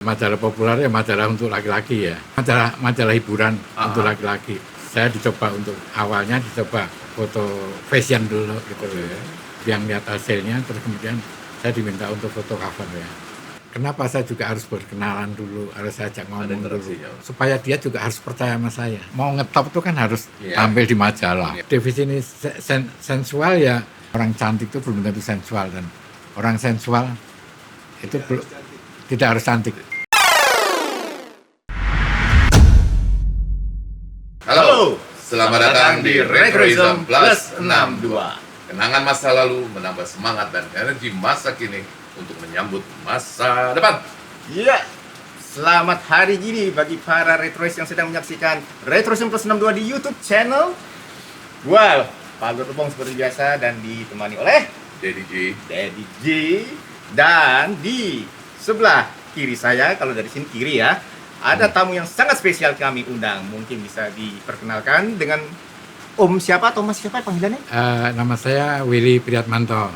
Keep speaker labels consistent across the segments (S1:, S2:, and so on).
S1: Majalah populer ya majalah untuk laki-laki ya, majalah hiburan untuk laki-laki. Saya untuk awalnya dicoba foto fashion dulu gitu ya, yang lihat hasilnya, terus kemudian saya diminta untuk foto cover ya. Kenapa saya juga harus berkenalan dulu, harus saya ajak ngomong dulu, supaya dia juga harus percaya sama saya. Mau ngetop itu kan harus tampil di majalah. Definisi sensual ya, orang cantik itu belum tentu sensual, dan orang sensual itu tidak harus cantik.
S2: Halo, selamat datang di Retroism Plus 62. Kenangan masa lalu menambah semangat dan energi masa kini untuk menyambut masa depan.
S3: Iya, selamat hari gini bagi para retrois yang sedang menyaksikan Retroism Plus 62 di YouTube channel. Wow, Pak Gerbong seperti biasa dan ditemani oleh
S2: Daddy
S3: G. Dan di sebelah kiri saya, kalau dari sini kiri ya, ada tamu yang sangat spesial kami undang. Mungkin bisa diperkenalkan dengan Om siapa atau Mas siapa panggilannya?
S1: Nama saya Willy Priatmanto.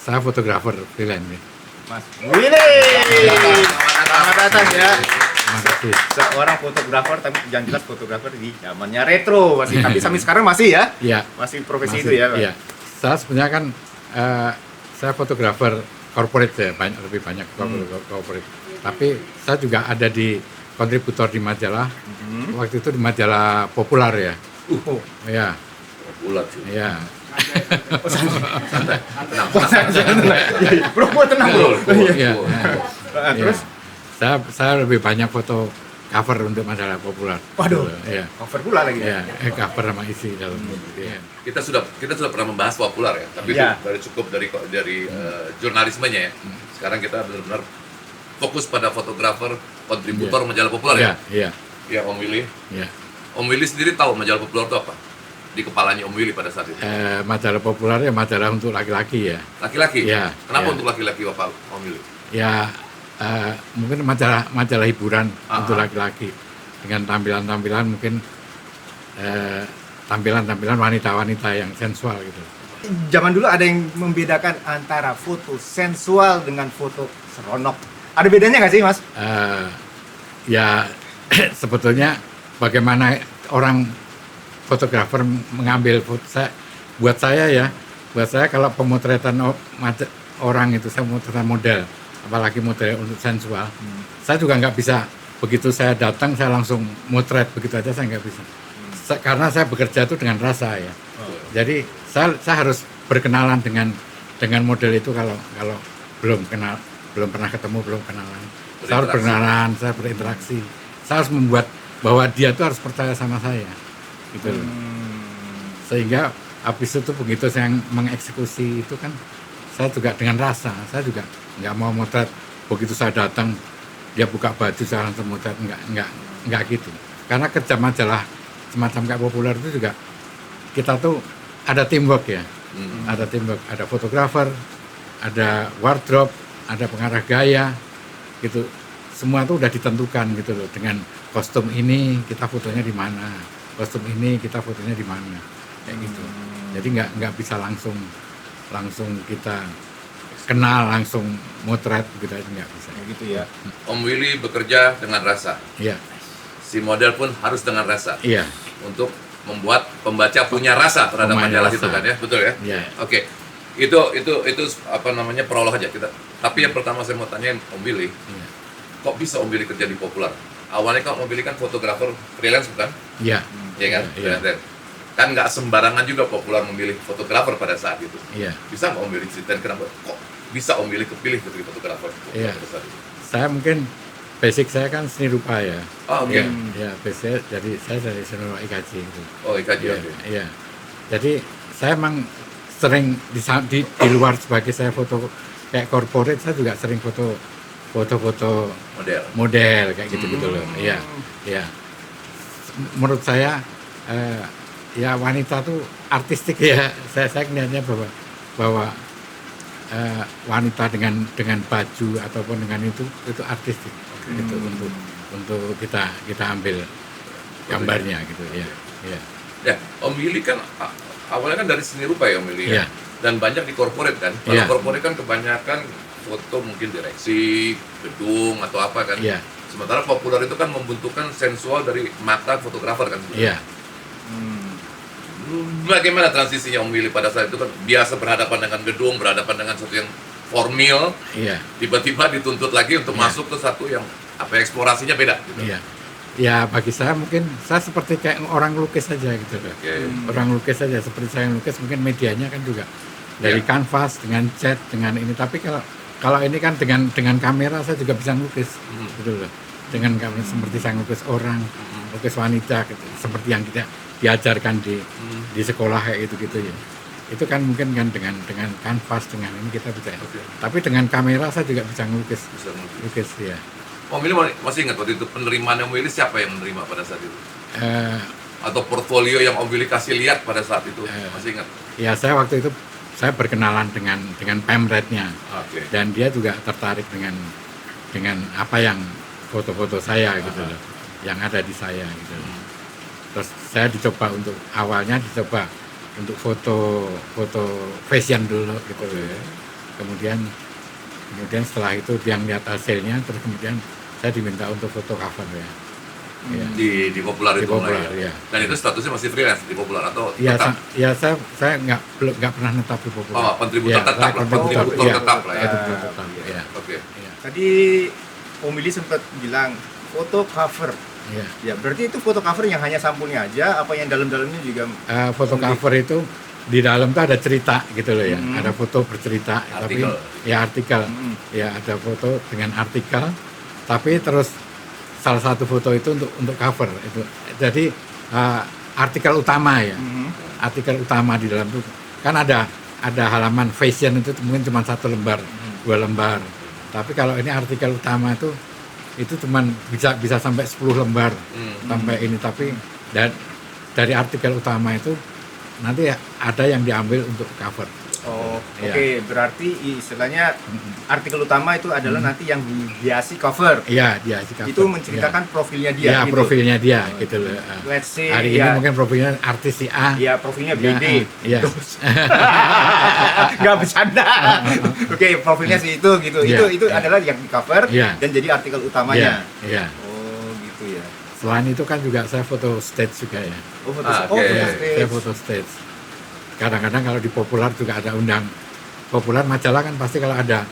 S1: Saya fotografer freelance.
S3: Mas Willy. Selamat datang ya.
S1: Terima kasih.
S3: Seorang fotografer, tapi yang jelas fotografer di zamannya retro masih. Tapi sampai sekarang masih ya?
S1: Iya.
S3: Masih profesi
S1: Masih,
S3: itu ya?
S1: Iya. Saya sebenarnya kan saya fotografer corporate ya, lebih banyak corporate. Tapi saya juga ada di kontributor di majalah. Waktu itu di majalah populer ya. Ya.
S2: Populer sih.
S1: Iya.
S3: Bro, tenang bro.
S1: Iya.
S3: Terus?
S1: Saya lebih banyak foto cover untuk majalah populer.
S3: Waduh.
S1: Iya.
S3: Cover pula lagi.
S1: Iya, cover sama isi dalam. Iya.
S2: Kita sudah pernah membahas populer ya, tapi
S3: Iya.
S2: itu cukup dari jurnalismenya ya. Sekarang kita benar-benar fokus pada fotografer kontributor majalah populer ya.
S1: Iya.
S2: Ya Om Willy.
S1: Iya.
S2: Om Willy sendiri tahu majalah populer itu apa? Di kepalanya Om Willy pada saat itu.
S1: Majalah populer ya majalah untuk laki-laki ya.
S2: Laki-laki.
S1: Iya,
S2: Kenapa
S1: iya.
S2: untuk laki-laki Bapak Om Willy?
S1: Ya mungkin majalah hiburan untuk laki-laki dengan tampilan-tampilan mungkin tampilan-tampilan wanita-wanita yang sensual gitu.
S3: Zaman dulu ada yang membedakan antara foto sensual dengan foto seronok. Ada bedanya nggak sih, Mas?
S1: Ya sebetulnya bagaimana orang fotografer mengambil foto buat saya kalau pemotretan orang itu, saya pemotretan model, apalagi model untuk sensual, saya juga nggak bisa begitu saya datang saya langsung motret begitu aja, saya nggak bisa. Karena saya bekerja itu dengan rasa ya. Jadi saya harus berkenalan dengan model itu kalau belum pernah ketemu, belum kenalan. Saya harus berkenalan, saya berinteraksi. Saya harus membuat bahwa dia tuh harus percaya sama saya. Gitu loh. Sehingga habis itu begitu saya mengeksekusi itu kan saya juga dengan rasa. Saya juga nggak mau motret begitu saya datang dia buka baju saya langsung motret, enggak gitu. Karena kerja majalah semacam kayak populer itu juga kita tuh ada teamwork ya. Ada teamwork, ada fotografer, ada wardrobe, ada pengarah gaya gitu. Semua tuh udah ditentukan gitu loh, dengan kostum ini kita fotonya di mana, kostum ini kita fotonya di mana, kayak gitu. Jadi nggak bisa langsung kita kenal langsung motret gitu aja, nggak bisa.
S3: Gitu ya.
S2: Om Willy bekerja dengan rasa.
S1: Iya.
S2: Si model pun harus dengan rasa.
S1: Iya.
S2: Untuk membuat pembaca punya rasa terhadap majalah itu kan ya, betul ya?
S1: Iya.
S2: Oke. Itu apa namanya, prolog aja kita. Tapi yang pertama saya mau tanya Om Willy, kok bisa Om Willy kerja di populer? Awalnya kan Om Willy kan fotografer freelance bukan?
S1: Iya.
S2: Iya kan?
S1: Iya.
S2: Kan nggak sembarangan juga populer memilih fotografer pada saat itu.
S1: Iya.
S2: Bisa nggak Om Willy ceritain kenapa kok bisa Om Willy kepilih jadi fotografer
S1: Iya.
S2: pada saat itu?
S1: Saya mungkin basic saya kan seni rupa ya.
S2: Oh, oke.
S1: Ya, basic saya dari seni rupa IKJ gitu.
S2: Oh, IKJ.
S1: Iya,
S2: oke.
S1: iya. Jadi saya emang sering di luar sebagai saya foto kayak corporate, saya juga sering foto model kayak gitu loh. Iya. Iya. Menurut saya ya wanita tuh artistik ya. Saya melihatnya bahwa wanita dengan baju ataupun dengan itu artistik gitu untuk kita ambil gambarnya gitu ya. Iya.
S2: Ya, Om Willy kan awalnya kan dari seni rupa ya Om Willy ya.
S1: Iya.
S2: Dan banyak di corporate kan. Kalau
S1: Iya.
S2: corporate kan kebanyakan foto mungkin direksi, gedung atau apa kan.
S1: Iya.
S2: Sementara populer itu kan membentukkan sensual dari mata fotografer kan sebenarnya.
S1: Iya.
S2: Bagaimana transisinya Om Willy pada saat itu kan biasa berhadapan dengan gedung, berhadapan dengan sesuatu yang formil,
S1: Iya.
S2: tiba-tiba dituntut lagi untuk
S1: Iya.
S2: masuk ke satu yang eksplorasinya beda gitu.
S1: Iya. Ya bagi saya mungkin saya seperti kayak orang lukis saja gitu loh.
S2: Oke.
S1: Orang lukis saja seperti saya lukis, mungkin medianya kan juga dari
S2: Iya.
S1: kanvas dengan cat dengan ini, tapi kalau ini kan dengan kamera saya juga bisa lukis gitu loh. Dengan kamera seperti saya lukis orang, lukis wanita gitu, seperti yang kita diajarkan di sekolah kayak gitu ya. Itu kan mungkin kan dengan kanvas dengan ini kita bisa.
S2: Oke.
S1: Tapi dengan kamera saya juga bisa ngelukis.
S2: Bisa melukis.
S1: Lukis ya.
S2: Om Willy masih ingat waktu itu penerimaan Om Willy siapa yang menerima pada saat itu?
S1: Eh,
S2: Atau portfolio yang Om Willy kasih lihat pada saat itu? Masih ingat?
S1: ya saya waktu itu saya berkenalan dengan pemretnya
S2: Oke.
S1: dan dia juga tertarik dengan apa yang foto-foto saya gitu loh, yang ada di saya gitu loh. Terus saya awalnya dicoba untuk foto fashion dulu gitu loh. Kemudian setelah itu dia lihat hasilnya, terus kemudian saya diminta untuk foto cover ya. Ya.
S2: Di populer
S1: Di
S2: itu mulai
S1: Popular,
S2: ya.
S1: ya.
S2: Dan itu statusnya masih freelance di populer atau
S1: Ya,
S2: tetap?
S1: saya nggak pernah netap di Popular.
S2: Oh, kontributor tetap lah, kontributor
S1: iya,
S2: tetap lah ya.
S1: kontributor tetap, ya.
S2: Oke.
S1: Iya,
S3: Tadi Om Willy sempat bilang foto cover.
S1: iya.
S3: Ya, berarti itu foto cover yang hanya sampulnya aja, apa yang dalam-dalamnya juga?
S1: Foto cover itu di dalam tuh ada cerita gitu loh ya, ada foto bercerita,
S2: Artikel.
S1: tapi ya artikel, ya ada foto dengan artikel, tapi terus salah satu foto itu untuk cover itu, jadi artikel utama ya, artikel utama di dalam itu kan ada halaman fashion itu mungkin cuma 1 lembar, 2 lembar, tapi kalau ini artikel utama itu cuma bisa sampai 10 lembar sampai ini, tapi dari artikel utama itu nanti ada yang diambil untuk cover.
S3: Oh,
S1: Iya.
S3: oke. Berarti istilahnya artikel utama itu adalah nanti yang dihiasi cover.
S1: Iya, dia sih cover.
S3: Itu menceritakan profilnya dia.
S1: ya
S3: gitu.
S1: profilnya dia gitu loh.
S3: Let's say
S1: Hari ini
S3: ya,
S1: mungkin profilnya artis si A.
S3: ya profilnya
S1: Ya,
S3: BD.
S1: iya.
S3: Nggak bercanda. Oke, profilnya sih itu gitu.
S1: Iya,
S3: Itu
S1: iya.
S3: adalah yang di cover
S1: Iya.
S3: dan jadi artikel utamanya.
S1: Iya.
S3: Oh, gitu ya.
S1: Selain itu kan juga saya foto stage juga ya.
S3: Oh, foto,
S2: Ah,
S3: oh,
S2: oke.
S3: foto
S1: Saya
S3: stage.
S1: foto stage. Kadang-kadang kalau di Popular juga ada Popular majalah kan pasti kalau ada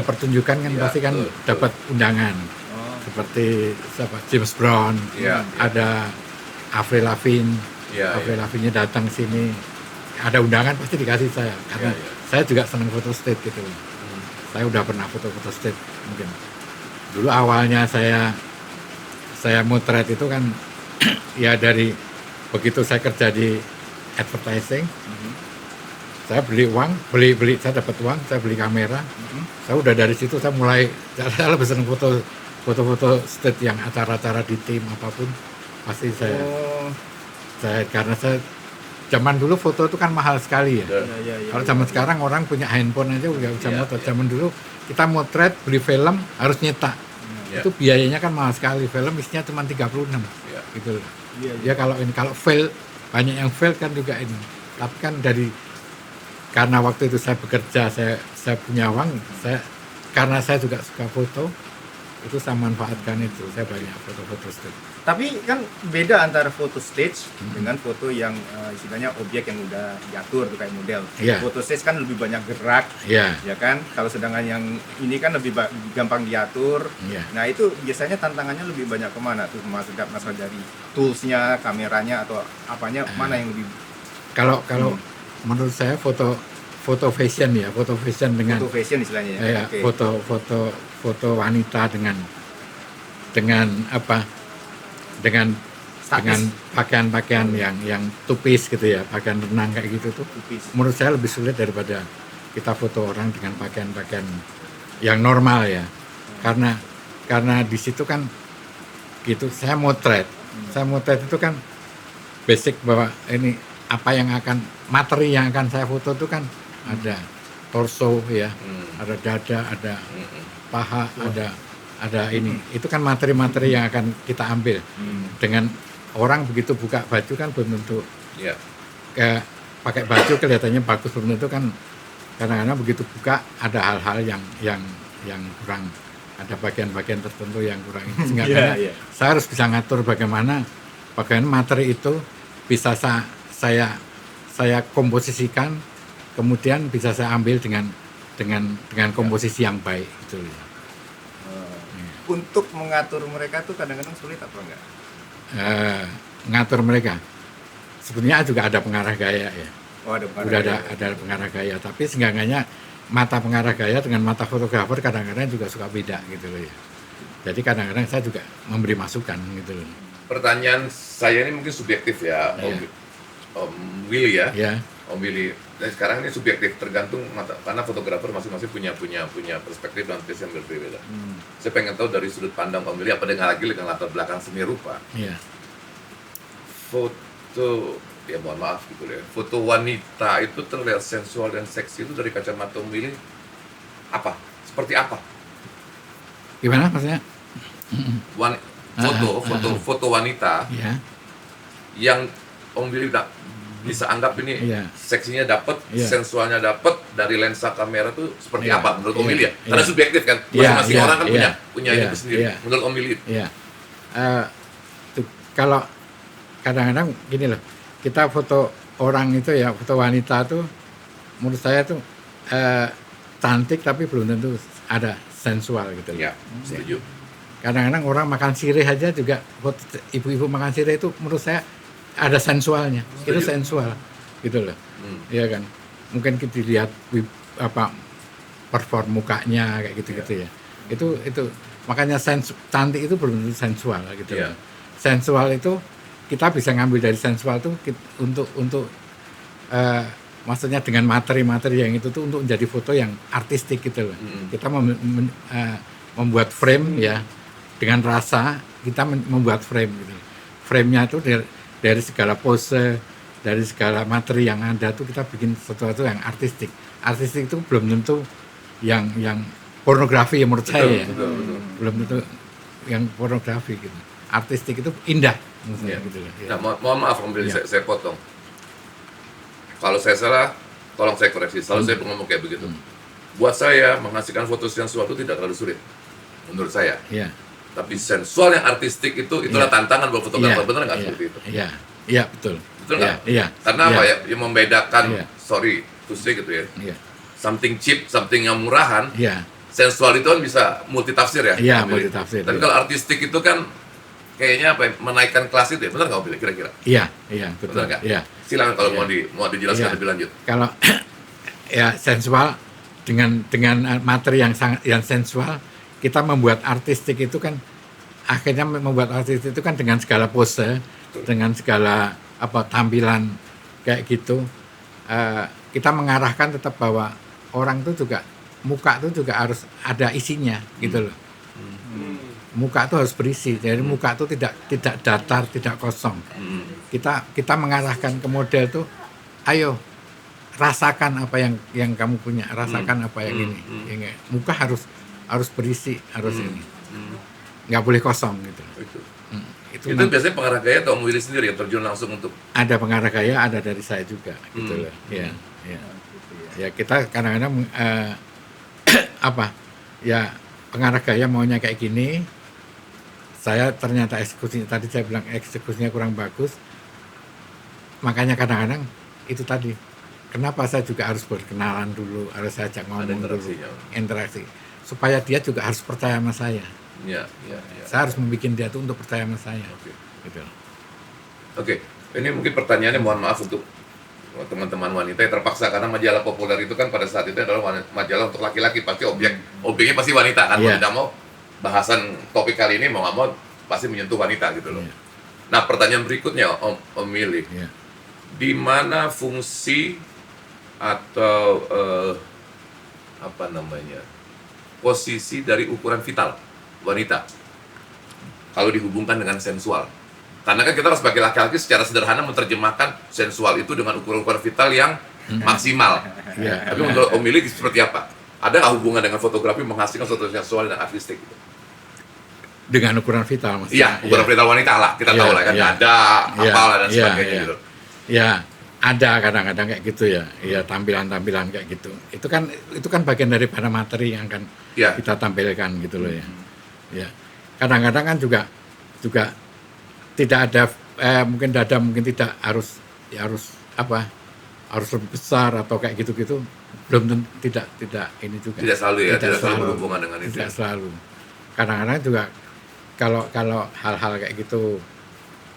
S1: pertunjukan kan
S2: Iya,
S1: pasti kan
S2: betul.
S1: dapat undangan.
S3: Oh,
S1: Seperti James Brown,
S2: Iya,
S1: ada Avril Lavigne,
S2: Iya,
S1: Avril Lavigne datang sini, ada undangan pasti dikasih saya karena
S2: Iya, iya.
S1: saya juga senang foto stage gitu. Saya udah pernah foto-foto stage mungkin. Dulu awalnya saya motret itu kan ya dari begitu saya kerja di advertising, saya beli saya dapat uang, saya beli kamera, saya udah dari situ saya saya lebih senang foto stage yang acara-acara di tim apapun pasti
S3: oh,
S1: karena saya zaman dulu foto itu kan mahal sekali ya.
S3: ya.
S1: Kalau zaman sekarang orang punya handphone aja udah bisa
S2: Iya,
S1: motret.
S2: iya.
S1: Zaman dulu kita motret beli film harus nyetak.
S2: Iya.
S1: Itu biayanya kan mahal sekali. Film isinya cuma 36
S2: Iya.
S1: gitu loh.
S3: Iya,
S1: Ya kalau fail banyak yang fail kan juga ini. Tapi kan karena waktu itu saya bekerja, saya punya uang, karena saya juga suka foto, itu saya manfaatkan itu. Saya banyak foto-foto stage.
S3: Tapi kan beda antara foto stage dengan foto yang istilahnya objek yang udah diatur tuh kayak model.
S1: Iya.
S3: Foto stage kan lebih banyak gerak,
S1: Iya.
S3: ya kan? Kalau sedangkan yang ini kan lebih gampang diatur.
S1: Iya.
S3: Nah itu biasanya tantangannya lebih banyak kemana tuh? Masalah dari toolsnya, kameranya atau apanya mana yang lebih?
S1: Kalau menurut saya foto fashion ya, foto fashion dengan
S3: Foto fashion istilahnya ya. Oke.
S1: foto wanita dengan apa? Dengan
S3: Statis.
S1: pakaian-pakaian yang tupis gitu ya, pakaian renang kayak gitu tuh.
S3: Tipis.
S1: Menurut saya lebih sulit daripada kita foto orang dengan pakaian-pakaian yang normal ya. Karena di situ kan gitu saya motret. Saya motret itu kan basic bahwa ini apa yang materi yang akan saya foto itu kan ada torso ya, ada dada, ada paha, ada ini. Itu kan materi-materi yang akan kita ambil. Dengan orang begitu buka baju kan belum tentu
S2: Iya.
S1: pakai baju kelihatannya bagus, belum tentu kan kadang-kadang begitu buka ada hal-hal yang kurang, ada bagian-bagian tertentu yang kurang ini. Sehingga saya harus bisa ngatur bagaimana materi itu bisa saya komposisikan, kemudian bisa saya ambil dengan komposisi yang baik gitu.
S3: Untuk mengatur mereka tuh kadang-kadang sulit apa enggak?
S1: Ngatur mereka sebetulnya juga ada pengarah gaya ya.
S3: Oh, ada
S1: pengarah gaya, tapi seenggaknya mata pengarah gaya dengan mata fotografer kadang-kadang juga suka beda gitu loh ya. Jadi kadang-kadang saya juga memberi masukan gitu loh.
S2: Pertanyaan saya ini mungkin subjektif ya, Om Willy ya. Om Willy. Dan sekarang ini subjektif, tergantung karena fotografer masing-masing punya perspektif dan taste yang berbeda. Saya pengen tahu dari sudut pandang Om Willy, apa dengan latar belakang seni rupa. Foto, ya mohon maaf gitu ya, foto wanita itu terlihat sensual dan seksi itu dari kacamata Om Willy apa? Seperti apa?
S1: Gimana maksudnya?
S2: Foto wanita yang Om Willy bisa anggap ini seksinya dapat, sensualnya dapat dari lensa kamera tuh seperti apa menurut Om Willy ya? Karena subjektif kan, masing-masing orang kan punya itu sendiri. Menurut Om Willy.
S1: Kalau kadang-kadang gini loh, kita foto orang itu ya, foto wanita tuh menurut saya tuh cantik tapi belum tentu ada sensual gitu loh.
S2: Ya, setuju.
S1: Kadang-kadang orang makan sirih aja juga, foto ibu-ibu makan sirih itu menurut saya ada sensualnya. Itu sensual gitu loh. Iya kan. Mungkin kita lihat perform mukanya kayak gitu-gitu ya. Itu makanya cantik itu belum tentu sensual gitu loh. Sensual itu kita bisa ngambil dari sensual tuh untuk maksudnya dengan materi-materi yang itu tuh untuk menjadi foto yang artistik gitu loh. Kita membuat frame ya, dengan rasa kita membuat frame gitu. Frame-nya itu dari segala pose, dari segala materi yang ada tuh kita bikin sesuatu yang artistik. Artistik itu belum tentu yang pornografi ya menurut saya.
S2: Betul.
S1: Belum tentu yang pornografi gitu. Artistik itu indah maksudnya gitu loh.
S2: Nah, mohon maaf Om Willy, saya potong. Kalau saya salah, tolong saya koreksi. Selalu saya ngomong kayak begitu. Buat saya menghasilkan foto sensual itu tidak terlalu sulit, menurut saya. Tapi sensual yang artistik itulah tantangan buat fotografer, benar nggak seperti itu?
S1: Iya betul.
S2: Betul nggak? Karena apa ya? Yang membedakan, sorry to say gitu ya. Something cheap, something yang murahan. Sensual itu kan bisa multitafsir ya.
S1: Iya multitafsir.
S2: Tapi kalau artistik itu kan kayaknya apa? Menaikkan kelas itu ya, benar nggak Om Willy kira-kira?
S1: Iya betul.
S2: Benar nggak? Silakan kalau mau dijelaskan lebih lanjut.
S1: Kalau ya sensual dengan materi yang sensual, kita membuat artistik itu kan akhirnya membuat artistik itu kan dengan segala pose, dengan segala tampilan kayak gitu, kita mengarahkan tetap bahwa orang itu juga muka itu juga harus ada isinya gitu loh. Muka itu harus berisi, jadi muka itu tidak datar, tidak kosong. Kita mengarahkan ke model tuh, ayo rasakan apa yang kamu punya, rasakan apa yang ini. Muka harus berisi, harus ini, nggak boleh kosong gitu.
S2: Itu biasanya pengarah gaya atau Om Willy sendiri yang terjun langsung untuk?
S1: Ada pengarah gaya, ada dari saya juga gitu loh. Ya kita kadang-kadang pengarah gaya maunya kayak gini, saya ternyata eksekusinya, tadi saya bilang eksekusinya kurang bagus, makanya kadang-kadang itu tadi, kenapa saya juga harus berkenalan dulu, harus saya ajak ngomong dulu, interaksi, supaya dia juga harus percaya sama saya. Saya harus membuat dia tuh untuk percaya sama saya. Gitu.
S2: Oke, ini mungkin pertanyaannya, mohon maaf untuk teman-teman wanita yang terpaksa, karena majalah populer itu kan pada saat itu adalah majalah untuk laki-laki, pasti objeknya pasti wanita kan. Mau tidak mau bahasan topik kali ini mau nggak mau pasti menyentuh wanita gitu loh. Nah, pertanyaan berikutnya Om Willy, di mana fungsi atau posisi dari ukuran vital wanita kalau dihubungkan dengan sensual? Karena kan kita sebagai laki-laki secara sederhana menerjemahkan sensual itu dengan ukuran-ukuran vital yang maksimal. Tapi menurut Om Willy seperti apa? Ada nggak hubungan dengan fotografi menghasilkan sesuatu sensual dan artistik?
S1: Dengan ukuran vital maksudnya?
S2: Iya, ukuran vital wanita lah, kita tahu lah kan, ada, apalah dan sebagainya gitu.
S1: ada kadang-kadang kayak gitu ya, ya tampilan-tampilan kayak gitu. Itu kan bagian dari bahan materi yang akan
S2: Ya.
S1: kita tampilkan gitu loh ya. Ya, kadang-kadang kan juga tidak ada mungkin dada mungkin tidak harus apa harus lebih besar atau kayak gitu-gitu belum tidak ini juga.
S2: Tidak selalu ya, tidak selalu berhubungan dengan itu.
S1: Tidak selalu. Kadang-kadang juga kalau hal-hal kayak gitu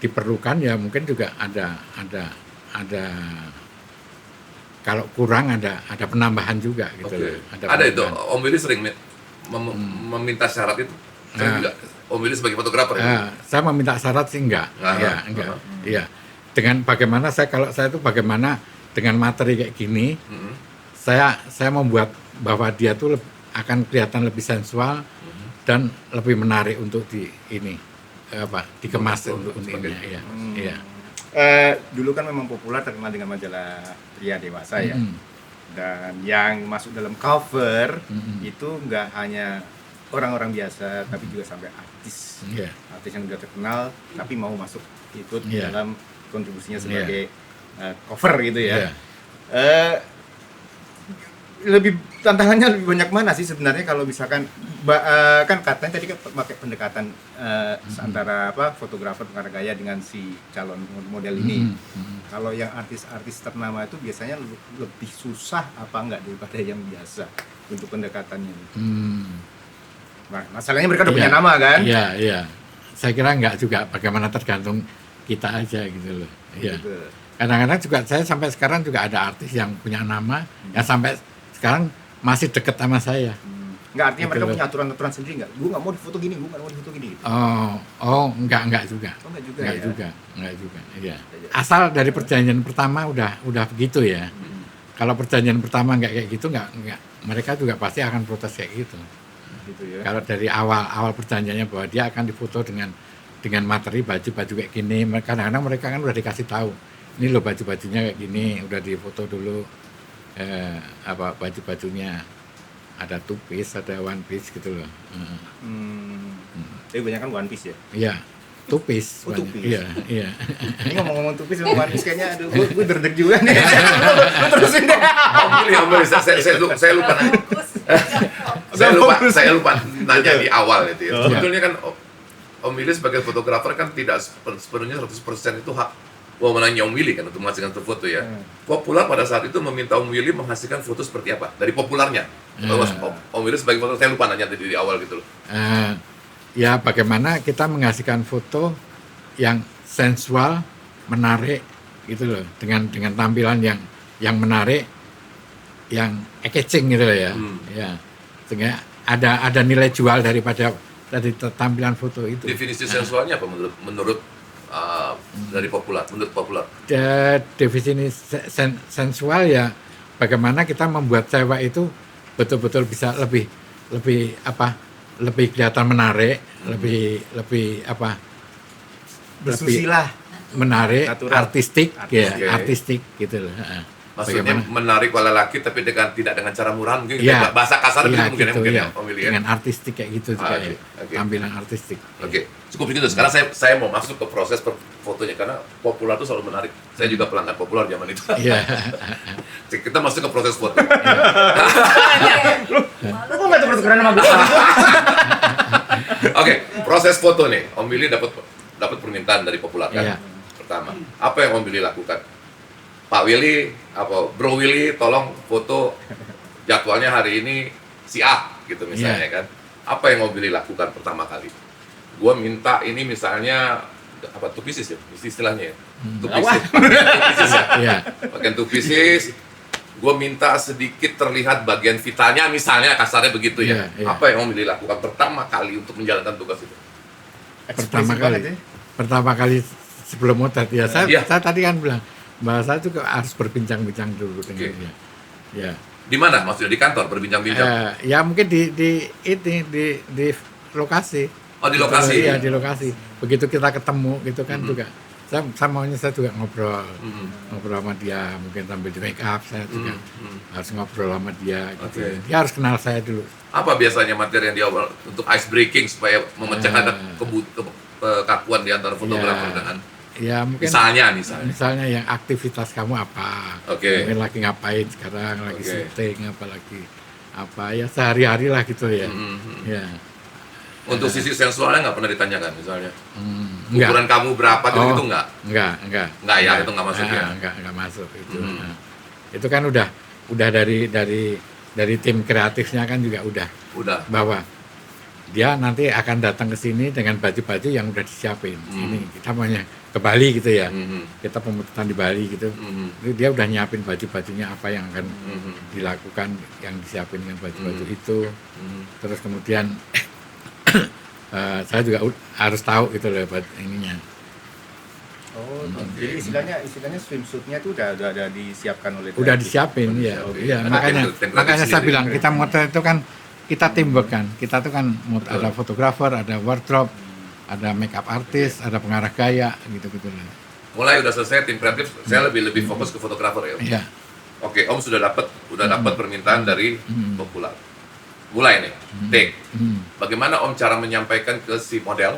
S1: diperlukan ya mungkin juga ada kalau kurang ada penambahan juga gitu.
S2: Oke.
S1: Ada
S2: Ada itu,
S1: penambahan.
S2: Om Willy sering meminta syarat itu. Saya juga, Om Willy sebagai fotografer.
S1: Saya meminta syarat sih enggak. Ya, enggak. Iya. Dengan bagaimana kalau saya itu bagaimana dengan materi kayak gini, saya membuat bahwa dia tuh akan kelihatan lebih sensual dan lebih menarik untuk dikemas untuk ininya ya. Iya.
S3: Dulu kan memang populer terkenal dengan majalah pria dewasa ya. Dan yang masuk dalam cover itu nggak hanya orang-orang biasa, tapi juga sampai artis. Artis yang udah terkenal, tapi mau masuk ikut dalam kontribusinya sebagai cover gitu ya. Lebih tantangannya lebih banyak mana sih sebenarnya kalau misalkan kan katanya tadi kan pakai pendekatan antara fotografer pengarah gaya dengan si calon model ini. Kalau yang artis-artis ternama itu biasanya lebih susah apa enggak daripada yang biasa untuk pendekatannya? Nah, masalahnya mereka udah punya nama kan?
S1: Iya. Saya kira enggak juga, bagaimana tergantung kita aja gitu loh. Iya. Kadang-kadang juga saya sampai sekarang juga ada artis yang punya nama yang sampai sekarang masih deket sama saya.
S3: Nggak, artinya
S1: gitu
S3: mereka
S1: loh.
S3: punya aturan-aturan sendiri nggak? Gue nggak mau difoto gini, gue nggak mau difoto gini. Gitu.
S1: Enggak juga.
S3: Oh, enggak juga.
S1: Enggak juga. Iya. Asal dari perjanjian pertama udah begitu ya. Kalau perjanjian pertama enggak kayak gitu enggak. Mereka juga pasti akan protes kayak gitu.
S3: Gitu ya.
S1: Kalau dari awal perjanjiannya bahwa dia akan difoto dengan materi baju kayak gini, kadang-kadang mereka kan udah dikasih tahu. Ini loh baju-bajunya kayak gini, udah difoto dulu baju-bajunya. Ada two piece, ada one piece gitu loh.
S3: Tapi banyak kan one piece ya?
S1: Iya, two piece.
S3: Oh, two
S1: banyak.
S3: piece.
S1: Iya.
S3: Ini ngomong-ngomong two piece sama one piece kayaknya, aduh, gue derdek juga nih. Lu terusin deh.
S2: Om Willy, saya lupa nanya. Saya lupa nanya di awal itu ya. Sebetulnya kan Om Willy sebagai fotografer kan tidak sepenuhnya 100% itu hak wewenangnya Om Willy kan untuk menghasilkan foto ya. Popular pada saat itu meminta Om Willy menghasilkan foto seperti apa? Dari popularnya. Om Willy sebagai fotografer, saya lupa nanya tadi di awal gitu loh.
S1: Ya bagaimana kita menghasilkan foto yang sensual, menarik gitu loh, dengan tampilan yang menarik, yang catching gitu loh ya. Ya. Sehingga ada nilai jual daripada dari tampilan foto itu.
S2: Definisi sensualnya apa menurut dari popular, menurut popular?
S1: Definisi sensual ya bagaimana kita membuat cewek itu betul-betul bisa lebih kelihatan menarik, lebih
S3: Bersusila.
S1: menarik,
S3: Natural.
S1: artistik
S2: Oke.
S1: artistik gitu loh.
S2: Maksudnya menarik wala laki tapi tidak dengan cara murah mungkin
S1: Ya,
S2: bahasa kasar
S1: ya,
S2: mungkin
S1: gitu,
S2: ya
S1: ya.
S2: Om Willy ya.
S1: Dengan artistik kayak gitu juga ya.
S2: Oke.
S1: Tampilan artistik.
S2: Oke, cukup begitu. Sekarang saya mau masuk ke proses fotonya karena popular itu selalu menarik. Saya juga pelanggan popular zaman itu.
S1: Iya.
S2: Kita masuk ke proses foto.
S3: Lu kok nggak tuker-tukeran sama gue?
S2: Oke, proses foto nih. Om Willy dapat permintaan dari popular kan.
S1: Iya.
S2: Pertama, apa yang Om Willy lakukan? Pak Willy, Bro Willy, tolong foto jadwalnya hari ini si A gitu misalnya kan. Apa yang Om Willy lakukan pertama kali? Gua minta ini misalnya two pieces ya, istilahnya ya. Two pieces ya.
S1: Iya.
S2: Bagian two pieces, gue minta sedikit terlihat bagian vitalnya misalnya, kasarnya begitu ya.
S1: Iya.
S2: Apa yang Om Willy lakukan pertama kali untuk menjalankan tugas itu?
S1: Pertama kali sebelum motret ya saya
S2: Iya.
S1: tadi kan bilang bahwa saya juga harus berbincang-bincang dulu dengan dia. Ya.
S2: Di mana? Maksudnya di kantor berbincang-bincang?
S1: Ya mungkin di lokasi.
S2: Oh, di lokasi.
S1: Iya, di lokasi. Begitu kita ketemu gitu kan juga. Saya maunya saya juga ngobrol sama dia, mungkin sambil di make up saya juga harus ngobrol sama dia gitu.
S2: Oke.
S1: Dia harus kenal saya dulu.
S2: Apa biasanya materi yang dia untuk ice breaking supaya memecahkan kekakuan di antara fotografer
S1: Iya.
S2: dengan
S1: Ya mungkin
S2: Misalnya.
S1: yang aktivitas kamu apa,
S2: Oke.
S1: mungkin lagi ngapain sekarang, lagi
S2: Oke.
S1: syuting apa ya sehari-hari lah gitu ya.
S2: Mhm.
S1: Ya.
S2: Untuk sisi sensualnya nggak pernah ditanyakan misalnya.
S1: Enggak.
S2: Ukuran kamu berapa gitu,
S1: Oh.
S2: itu nggak?
S1: Enggak
S2: Ya, itu nggak masuk ya?
S1: Enggak masuk itu.
S2: Hmm.
S1: Nah, itu kan udah dari tim kreatifnya kan juga udah
S2: Udah.
S1: bahwa dia nanti akan datang ke sini dengan baju-baju yang udah disiapin. Ini kita maunya ke Bali gitu ya.
S2: Mhm.
S1: Kita pemotretan di Bali gitu.
S2: Mhm.
S1: Itu dia udah nyiapin baju-bajunya apa yang akan
S2: Mhm.
S1: dilakukan, yang disiapin dengan baju-baju itu.
S2: Mhm.
S1: Terus kemudian saya juga harus tahu gitu loh ininya.
S3: Oh,
S2: Oke.
S3: jadi istilahnya swimsuitnya itu udah disiapkan oleh
S1: Udah
S3: kreatif.
S1: disiapin
S2: Udah
S1: ya.
S2: disiapin.
S1: Iya,
S2: Ada
S1: makanya
S2: tim kreatif
S1: makanya saya
S2: sendiri.
S1: bilang kita motret itu kan kita teamwork kan. Kita tuh kan
S2: Betul.
S1: ada fotografer, ada wardrobe, ada makeup artist, ada pengarah gaya gitu-gitu loh.
S2: Mulai udah selesai tim kreatif, saya lebih fokus ke fotografer ya. Om.
S1: Iya.
S2: Oke, Om sudah dapat permintaan dari Popular. Mulai nih, take. Bagaimana Om cara menyampaikan ke si model?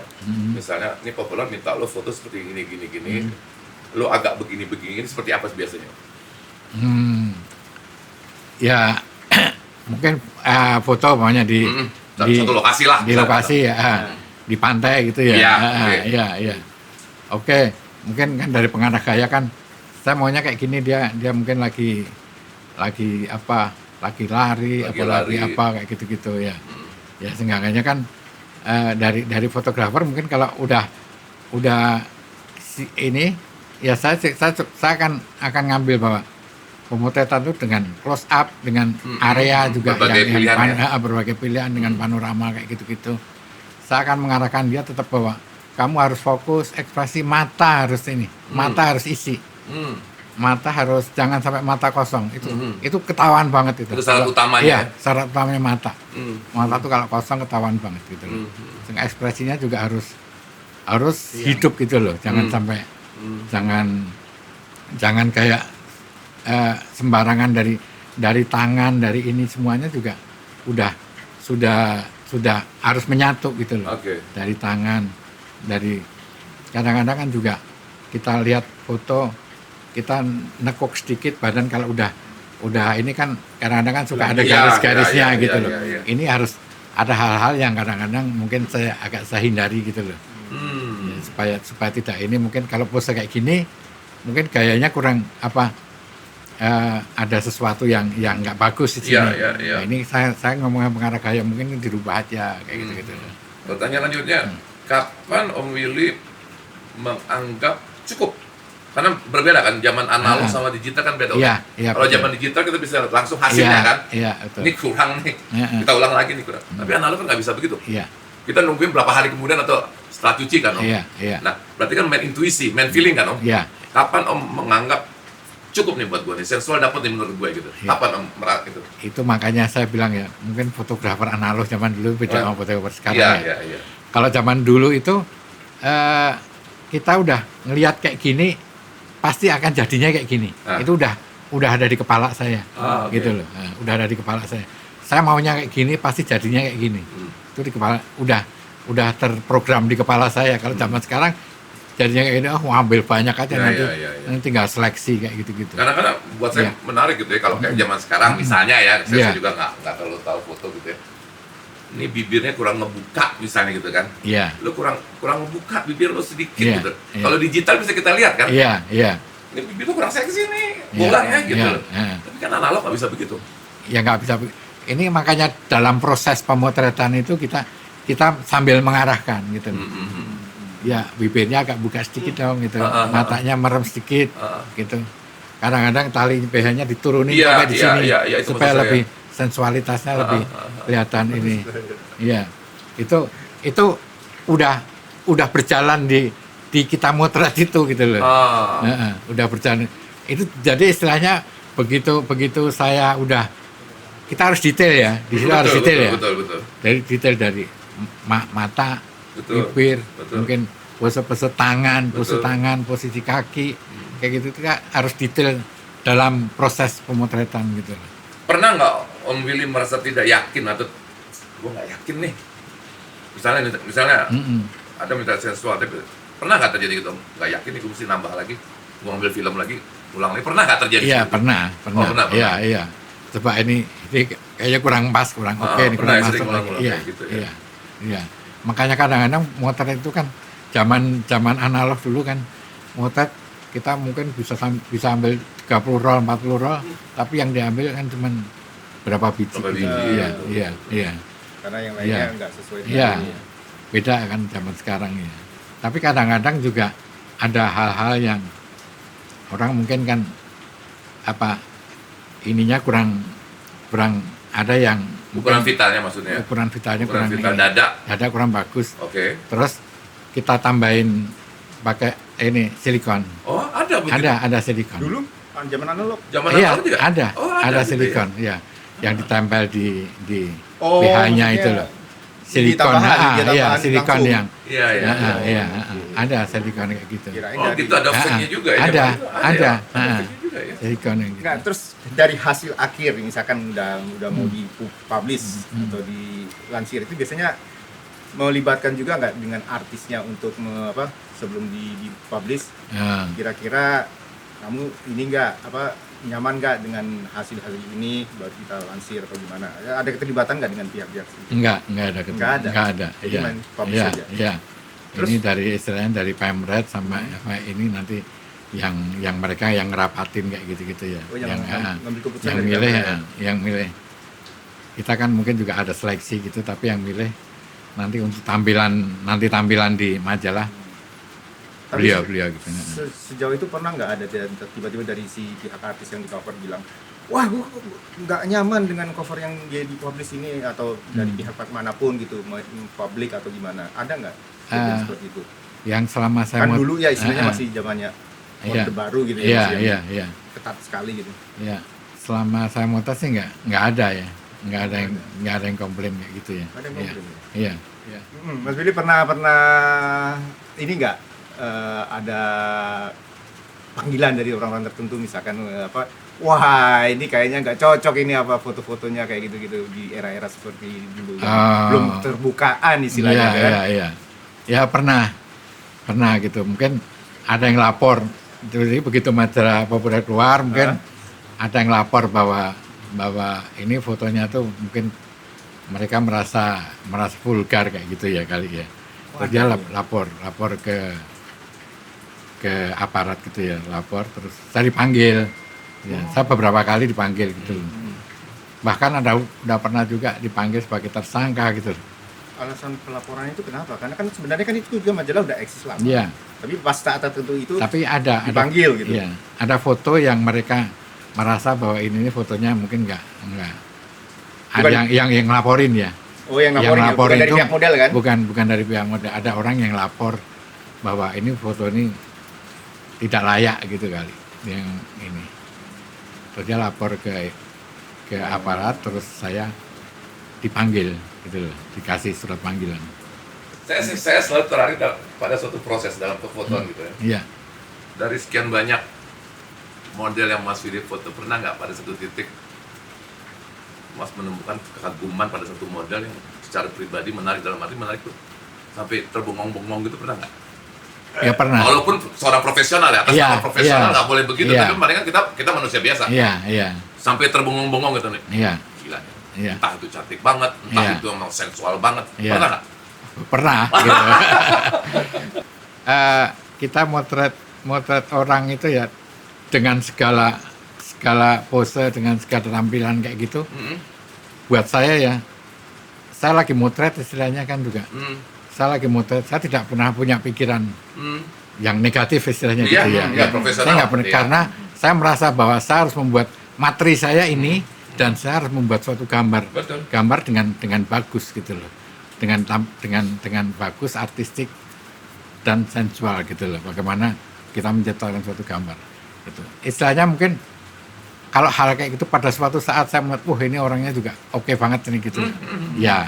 S2: Misalnya, ini Popular minta lo foto seperti gini. Lo agak begini, seperti apa biasanya?
S1: Ya mungkin foto maunya di
S2: Satu lokasi lah.
S1: di lokasi ya, di pantai gitu ya.
S2: Iya, oke.
S1: Iya. Oke, mungkin kan dari pengarah gaya kan saya maunya kayak gini, dia mungkin lagi apa? Lagi lari, apa kayak gitu-gitu ya. Ya seenggaknya kan dari fotografer mungkin kalau udah ini ya saya akan ngambil bahwa pemotretan itu dengan close up, dengan area juga
S2: Berbagai pilihan
S1: berbagai pilihan dengan panorama kayak gitu-gitu. Saya akan mengarahkan dia tetap bahwa kamu harus fokus, ekspresi mata harus mata harus isi. Mata harus jangan sampai mata kosong, itu ketahuan banget itu.
S2: Itu syarat utamanya.
S1: Iya, syarat utamanya mata.
S2: Hmm.
S1: Mata tuh kalau kosong ketahuan banget gitu loh. Ekspresinya juga harus hidup gitu loh. Jangan sampai jangan kayak sembarangan dari tangan, dari ini semuanya juga sudah harus menyatu gitu loh.
S2: Oke.
S1: Dari tangan, dari kadang-kadang kan juga kita lihat foto, kita nekuk sedikit badan kalau udah ini kan kadang-kadang kan suka ada garis-garisnya gitu loh.
S2: Iya.
S1: Ini harus ada hal-hal yang kadang-kadang mungkin saya hindari gitu loh. Ya, supaya tidak ini, mungkin kalau pose kayak gini mungkin gayanya kurang ada sesuatu yang nggak bagus di sini.
S2: Iya.
S1: Nah, ini saya ngomongin pengarah gaya mungkin dirubah aja kayak gitu.
S2: Pertanyaan lanjutnya, kapan Om Willy menganggap cukup? Karena berbeda kan, zaman analog sama digital kan beda.
S1: Iya,
S2: Kalau
S1: betul.
S2: zaman digital kita bisa langsung hasilnya kan.
S1: Iya, betul.
S2: Ini kurang nih, kita ulang lagi nih kurang. Tapi analog kan nggak bisa begitu.
S1: Iya.
S2: Kita nungguin berapa hari kemudian atau setelah cuci kan Om?
S1: Iya.
S2: Nah, berarti kan main intuisi, main feeling kan Om?
S1: Iya.
S2: Kapan Om menganggap cukup nih buat gue nih, sensual dapat nih menurut gue gitu?
S1: Iya.
S2: Kapan Om merasa itu?
S1: Itu makanya saya bilang ya, mungkin fotografer analog zaman dulu beda sama fotografer sekarang ya.
S2: Iya.
S1: Kalau zaman dulu itu kita udah ngelihat kayak gini, pasti akan jadinya kayak gini. Itu udah ada di kepala saya,
S2: oke.
S1: gitu loh. Nah, udah ada di kepala saya. Saya maunya kayak gini, pasti jadinya kayak gini. Itu di kepala, udah terprogram di kepala saya. Kalau zaman sekarang jadinya kayak gini, ambil banyak aja
S2: Iya,
S1: nanti,
S2: iya.
S1: nanti tinggal seleksi kayak gitu-gitu.
S2: Kadang-kadang buat saya
S1: Iya.
S2: menarik gitu ya, kalau kayak zaman sekarang misalnya ya, saya
S1: Iya.
S2: juga nggak terlalu tahu foto gitu ya. Ini bibirnya kurang ngebuka misalnya gitu kan.
S1: Iya.
S2: Lu kurang ngebuka bibir lu sedikit
S1: Iya,
S2: gitu.
S1: iya.
S2: Kalau digital bisa kita lihat kan.
S1: Iya.
S2: Ini bibir lu kurang seksi nih,
S1: Iya,
S2: bolanya gitu
S1: iya,
S2: loh.
S1: iya.
S2: Tapi kan analog nggak bisa begitu.
S1: Ya nggak bisa. Ini makanya dalam proses pemotretan itu kita sambil mengarahkan gitu. Ya bibirnya agak buka sedikit dong gitu, matanya merem sedikit gitu. Kadang-kadang tali BH-nya diturunin
S2: Iya,
S1: sampai di sini
S2: iya, itu
S1: supaya
S2: maksud saya.
S1: lebih sensualitasnya lebih kelihatan ini. Iya, itu udah berjalan di kita motret itu gitu loh. Udah berjalan. Itu jadi istilahnya begitu saya udah, kita harus detail ya, di situ harus detail ya.
S2: Betul.
S1: Dari detail dari mata,
S2: Betul.
S1: bibir,
S2: Betul.
S1: mungkin pose tangan,
S2: Betul.
S1: posisi kaki, kayak gitu kita harus detail dalam proses pemotretan gitu.
S2: Pernah nggak Om Willy merasa tidak yakin atau gue nggak yakin nih? Misalnya ada minta sensual tapi Pernah nggak terjadi gitu? Nggak yakin nih, gue mesti nambah lagi, gue ambil film lagi, ulang lagi. Pernah nggak terjadi?
S1: Iya,
S2: gitu?
S1: pernah.
S2: Oh, pernah.
S1: Iya. Coba ini kayaknya kurang pas, kurang oke, ini
S2: pernah
S1: kurang
S2: ya, sering
S1: masuk lagi.
S2: ulang-ulang
S1: Iya,
S2: kayak gitu ya.
S1: iya. Makanya kadang-kadang motret itu kan zaman analog dulu kan, motret kita mungkin bisa ambil 30 roll, 40 roll, tapi yang diambil kan cuma berapa biji.
S2: Berapa
S1: gitu.
S2: biji,
S1: Iya.
S3: Karena yang
S1: Iya.
S3: lainnya nggak sesuai
S1: Iya.
S3: dengan
S1: Beda kan zaman sekarang ya. Tapi kadang-kadang juga ada hal-hal yang orang mungkin kan ininya kurang ada yang
S2: Ukuran
S1: mungkin
S2: vitalnya maksudnya.
S1: ukuran vitalnya
S2: Ukuran
S1: kurang
S2: vital
S1: ini.
S2: dada.
S1: Kurang bagus.
S2: Oke.
S1: Terus kita tambahin pakai ini silikon.
S2: Oh, ada begitu.
S1: Ada silikon.
S3: dulu zaman analog.
S2: Zaman
S1: Iya,
S2: analog juga?
S1: ada.
S2: Oh,
S1: Ada
S2: gitu
S1: silikon, ya. Yang ditempel di
S3: Oh,
S1: BH-nya
S3: maksudnya
S1: itu loh. Silikon,
S3: tambahan, dia tambahan
S1: silikon
S3: langsung.
S1: yang
S2: Iya.
S1: iya, ada silikon kayak gitu.
S3: Kirain
S2: Oh,
S3: dari-
S2: gitu ada fake-nya juga ya?
S1: Ada,
S2: Zaman itu
S1: ada.
S2: ya? Ada fake-nya juga ya?
S1: Silikon yang gitu.
S3: Nah, terus dari hasil akhir misalkan udah mau dipublish atau dilansir itu biasanya melibatkan juga nggak dengan artisnya untuk sebelum dipublish,
S1: Ya.
S3: kira-kira kamu ini nyaman nggak dengan hasil ini baru kita lansir atau gimana? Ada keterlibatan nggak dengan pihak-pihak itu?
S1: Enggak ada
S3: Nggak ada?
S1: Enggak ada.
S3: Jadi
S1: Iya.
S3: main publish
S1: Iya,
S3: aja?
S1: iya.
S3: Terus-
S1: Ini dari istilahnya dari Pemret sama ini nanti yang mereka yang ngerapatin kayak gitu-gitu ya.
S3: Oh, yang ngambil keputusan
S1: yang
S3: dari
S1: milih
S3: Pemret.
S1: yang milih. Kita kan mungkin juga ada seleksi gitu, tapi yang milih nanti untuk tampilan di majalah
S3: Tapi
S1: beliau gitu.
S3: Sejauh itu pernah nggak ada tiba-tiba dari si pihak artis yang di cover bilang, wah gue nggak nyaman dengan cover yang dia dipublish ini, atau dari pihak manapun gitu, publik atau gimana? Ada nggak kejadian seperti itu?
S1: Yang selama saya
S3: Kan dulu ya istilahnya
S1: Ah,
S3: masih zamannya
S1: iya.
S3: orde baru gitu ya,
S1: Iya,
S3: masih yang
S1: iya.
S3: ketat sekali gitu.
S1: Ya, selama saya motor sih nggak ada ya, nggak ada yang komplain kayak gitu ya.
S3: Ada yang
S1: Iya,
S3: komplain ya?
S1: Iya.
S3: Mas Billy pernah ini nggak ada panggilan dari orang-orang tertentu, misalkan wah ini kayaknya nggak cocok ini foto-fotonya kayak gitu-gitu di era-era seperti dulu yang belum terbukaan istilahnya kan?
S1: Iya. Ya pernah gitu. Mungkin ada yang lapor. Jadi begitu majalah populer keluar, mungkin ada yang lapor bahwa ini fotonya tuh mungkin mereka merasa vulgar kayak gitu ya kali ya. Terus dia lapor ke aparat gitu ya, lapor, terus saya dipanggil. Ya, saya beberapa kali dipanggil gitu. Bahkan udah pernah juga dipanggil sebagai tersangka gitu.
S3: Alasan pelaporan itu kenapa? Karena kan sebenarnya kan itu juga majalah udah eksis lama.
S1: Iya.
S3: Tapi pas saat tertentu itu
S1: Tapi ada
S3: dipanggil gitu.
S1: Iya, ada foto yang mereka merasa bahwa ini fotonya mungkin enggak. Ada
S3: Bukan-
S1: yang laporin ya.
S3: Oh, yang laporin, bukan dari
S1: itu
S3: pihak model kan?
S1: Bukan dari pihak model. Ada orang yang lapor bahwa ini foto ini tidak layak gitu kali. Yang ini. Terus dia lapor ke aparat, terus saya dipanggil gitu loh, dikasih surat panggilan.
S2: Saya selalu tertarik pada suatu proses dalam perfotoan gitu ya.
S1: Iya.
S2: Dari sekian banyak model yang Mas Willy foto, pernah nggak pada satu titik Mas menemukan kekaguman pada satu model yang secara pribadi menarik, dalam arti menarik tuh sampai terbengong-bengong gitu, pernah nggak?
S1: Ya pernah.
S2: Walaupun seorang profesional ya, atas
S1: Iya,
S2: nama profesional
S1: iya.
S2: nggak boleh begitu,
S1: Iya.
S2: tapi paling kan kita manusia biasa.
S1: Iya.
S2: Sampai terbengong-bengong gitu nih.
S1: Iya.
S2: Gila.
S1: Iya.
S2: Entah itu cantik banget, entah
S1: Iya.
S2: itu emang sensual banget.
S1: Iya.
S2: Pernah nggak?
S1: Pernah gitu. Kita motret orang itu ya dengan segala pose, dengan segala tampilan kayak gitu.
S2: Mm-mm.
S1: Buat saya ya, saya lagi motret istilahnya kan juga.
S2: Mm.
S1: Saya lagi motret, saya tidak pernah punya pikiran
S2: Mm.
S1: yang negatif istilahnya
S2: Iya,
S1: gitu ya.
S2: iya, profesional.
S1: Saya nggak pernah,
S2: Iya.
S1: karena saya merasa bahwa saya harus membuat materi saya ini dan saya harus membuat suatu gambar.
S2: Betul.
S1: Gambar dengan bagus gitu loh. Dengan bagus, artistik dan sensual gitu loh. Bagaimana kita menciptakan suatu gambar gitu. Istilahnya mungkin kalau hal kayak gitu pada suatu saat saya melihat, wah ini orangnya juga oke banget ini gitu. Ya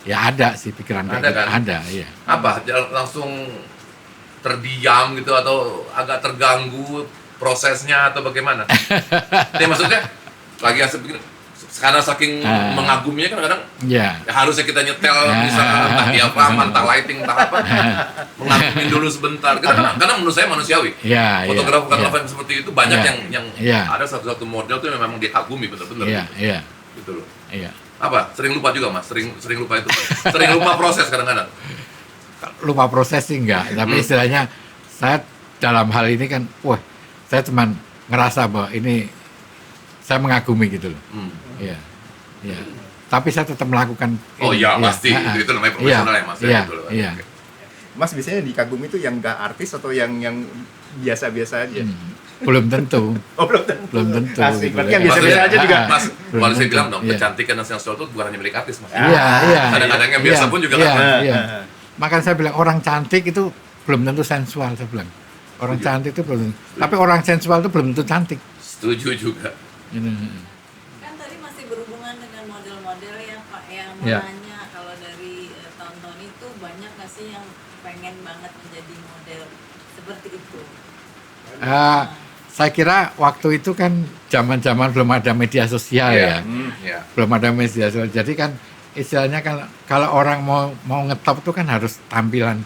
S1: ada sih pikiran kayak
S2: Ada
S1: gitu.
S2: kan?
S1: Ada, iya.
S2: Apa? Langsung terdiam gitu atau agak terganggu prosesnya atau bagaimana? Jadi maksudnya lagi asik begini, karena saking mengaguminya kan kadang
S1: Ya.
S2: ya harusnya kita nyetel misalkan entah diafragma, entah lighting, entah apa, mengagumin dulu sebentar. Karena menurut saya manusiawi.
S1: Ya,
S2: Fotografer seperti itu banyak yang
S1: Ya.
S2: ada satu-satu model tuh yang memang dikagumi bener-bener.
S1: Iya, iya,
S2: Gitu loh.
S1: iya.
S2: Apa? Sering lupa juga Mas, sering lupa itu. Sering lupa proses kadang-kadang.
S1: Lupa proses sih enggak, tapi istilahnya saya dalam hal ini kan, wah, saya cuman ngerasa bahwa ini saya mengagumi gitu loh. Iya, iya. Tapi saya tetap melakukan.
S2: Oh
S1: ini.
S2: iya, pasti. Itu namanya profesional ya Mas.
S1: Iya,
S2: Betul, Mas.
S1: iya.
S2: Oke.
S3: Mas biasanya dikagumi itu yang nggak artis atau yang biasa-biasa aja?
S1: Belum tentu,
S3: Oh belum tentu.
S1: belum tentu.
S3: Asik,
S1: gitu.
S3: berarti yang
S1: Ya.
S3: biasa-biasa aja juga.
S2: Mas,
S1: Belum
S2: kalau saya
S1: tentu.
S2: bilang dong,
S1: Iya.
S2: kecantikan dan sensual itu bukan hanya milik artis Mas.
S1: Iya, iya.
S2: Kadang-kadang yang biasa pun juga
S1: iya,
S2: kan.
S1: iya. Makanya saya bilang orang cantik itu belum tentu sensual, saya bilang. Orang cantik itu belum, tapi orang sensual itu belum tentu cantik.
S2: Setuju juga.
S1: Gitu.
S4: Kan tadi masih berhubungan dengan model-model ya Pak, yang
S1: Ya.
S4: menanya kalau dari tahun-tahun itu banyak nggak sih yang pengen banget menjadi model seperti itu?
S1: Saya kira waktu itu kan zaman-zaman belum ada media sosial ya.
S2: Iya.
S1: Belum ada media sosial. Jadi kan istilahnya kalau orang mau ngetop itu kan harus tampilan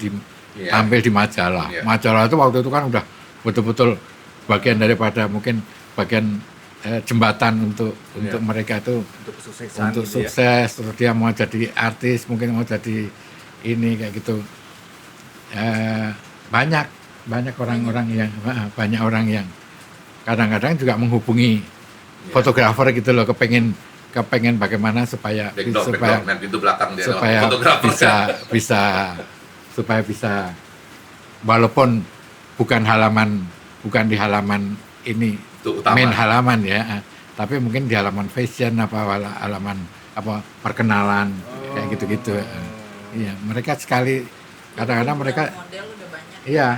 S2: Iya.
S1: tampil di majalah.
S2: Iya.
S1: Majalah itu waktu itu kan udah betul-betul bagian daripada mungkin bagian jembatan untuk mereka itu
S3: Untuk kesuksesan.
S1: untuk
S3: gitu ya.
S1: sukses, terus dia mau jadi artis, mungkin mau jadi ini kayak gitu. Banyak orang-orang yang banyak orang yang kadang-kadang juga menghubungi fotografer gitu loh, kepengen bagaimana supaya
S2: Backdrop, main pintu belakang dia
S1: supaya
S2: fotografer.
S1: supaya bisa walaupun bukan di halaman ini
S2: Itu utama.
S1: main halaman ya, tapi mungkin di halaman fashion halaman perkenalan kayak gitu-gitu. Iya, mereka sekali kadang-kadang mereka
S4: Model udah banyak.
S1: iya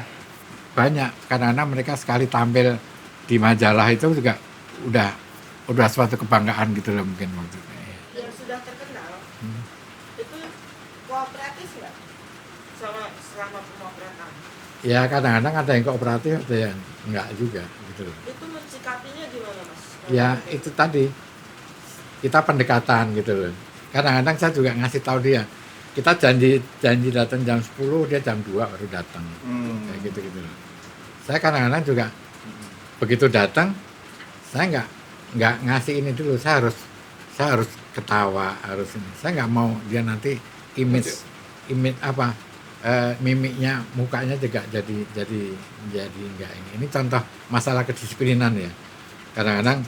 S1: banyak kadang-kadang mereka sekali tampil di majalah itu juga udah suatu kebanggaan gitu loh mungkin waktu itu.
S5: Yang sudah terkenal itu kooperatif nggak selama pemotretan?
S1: Ya kadang-kadang ada yang kooperatif, ada yang enggak juga gitu loh.
S5: Itu mensikapinya gimana Mas?
S1: Ya itu tadi kita pendekatan gitu loh. Kadang-kadang saya juga ngasih tahu dia, kita janji datang jam 10, dia jam 2 baru datang. Kayak gitu loh. Saya kadang-kadang juga begitu datang, saya nggak ngasih ini dulu, saya harus ketawa, harus ini. Saya nggak mau dia nanti image apa mimiknya, mukanya juga jadi nggak ini. Ini contoh masalah kedisiplinan ya. Kadang-kadang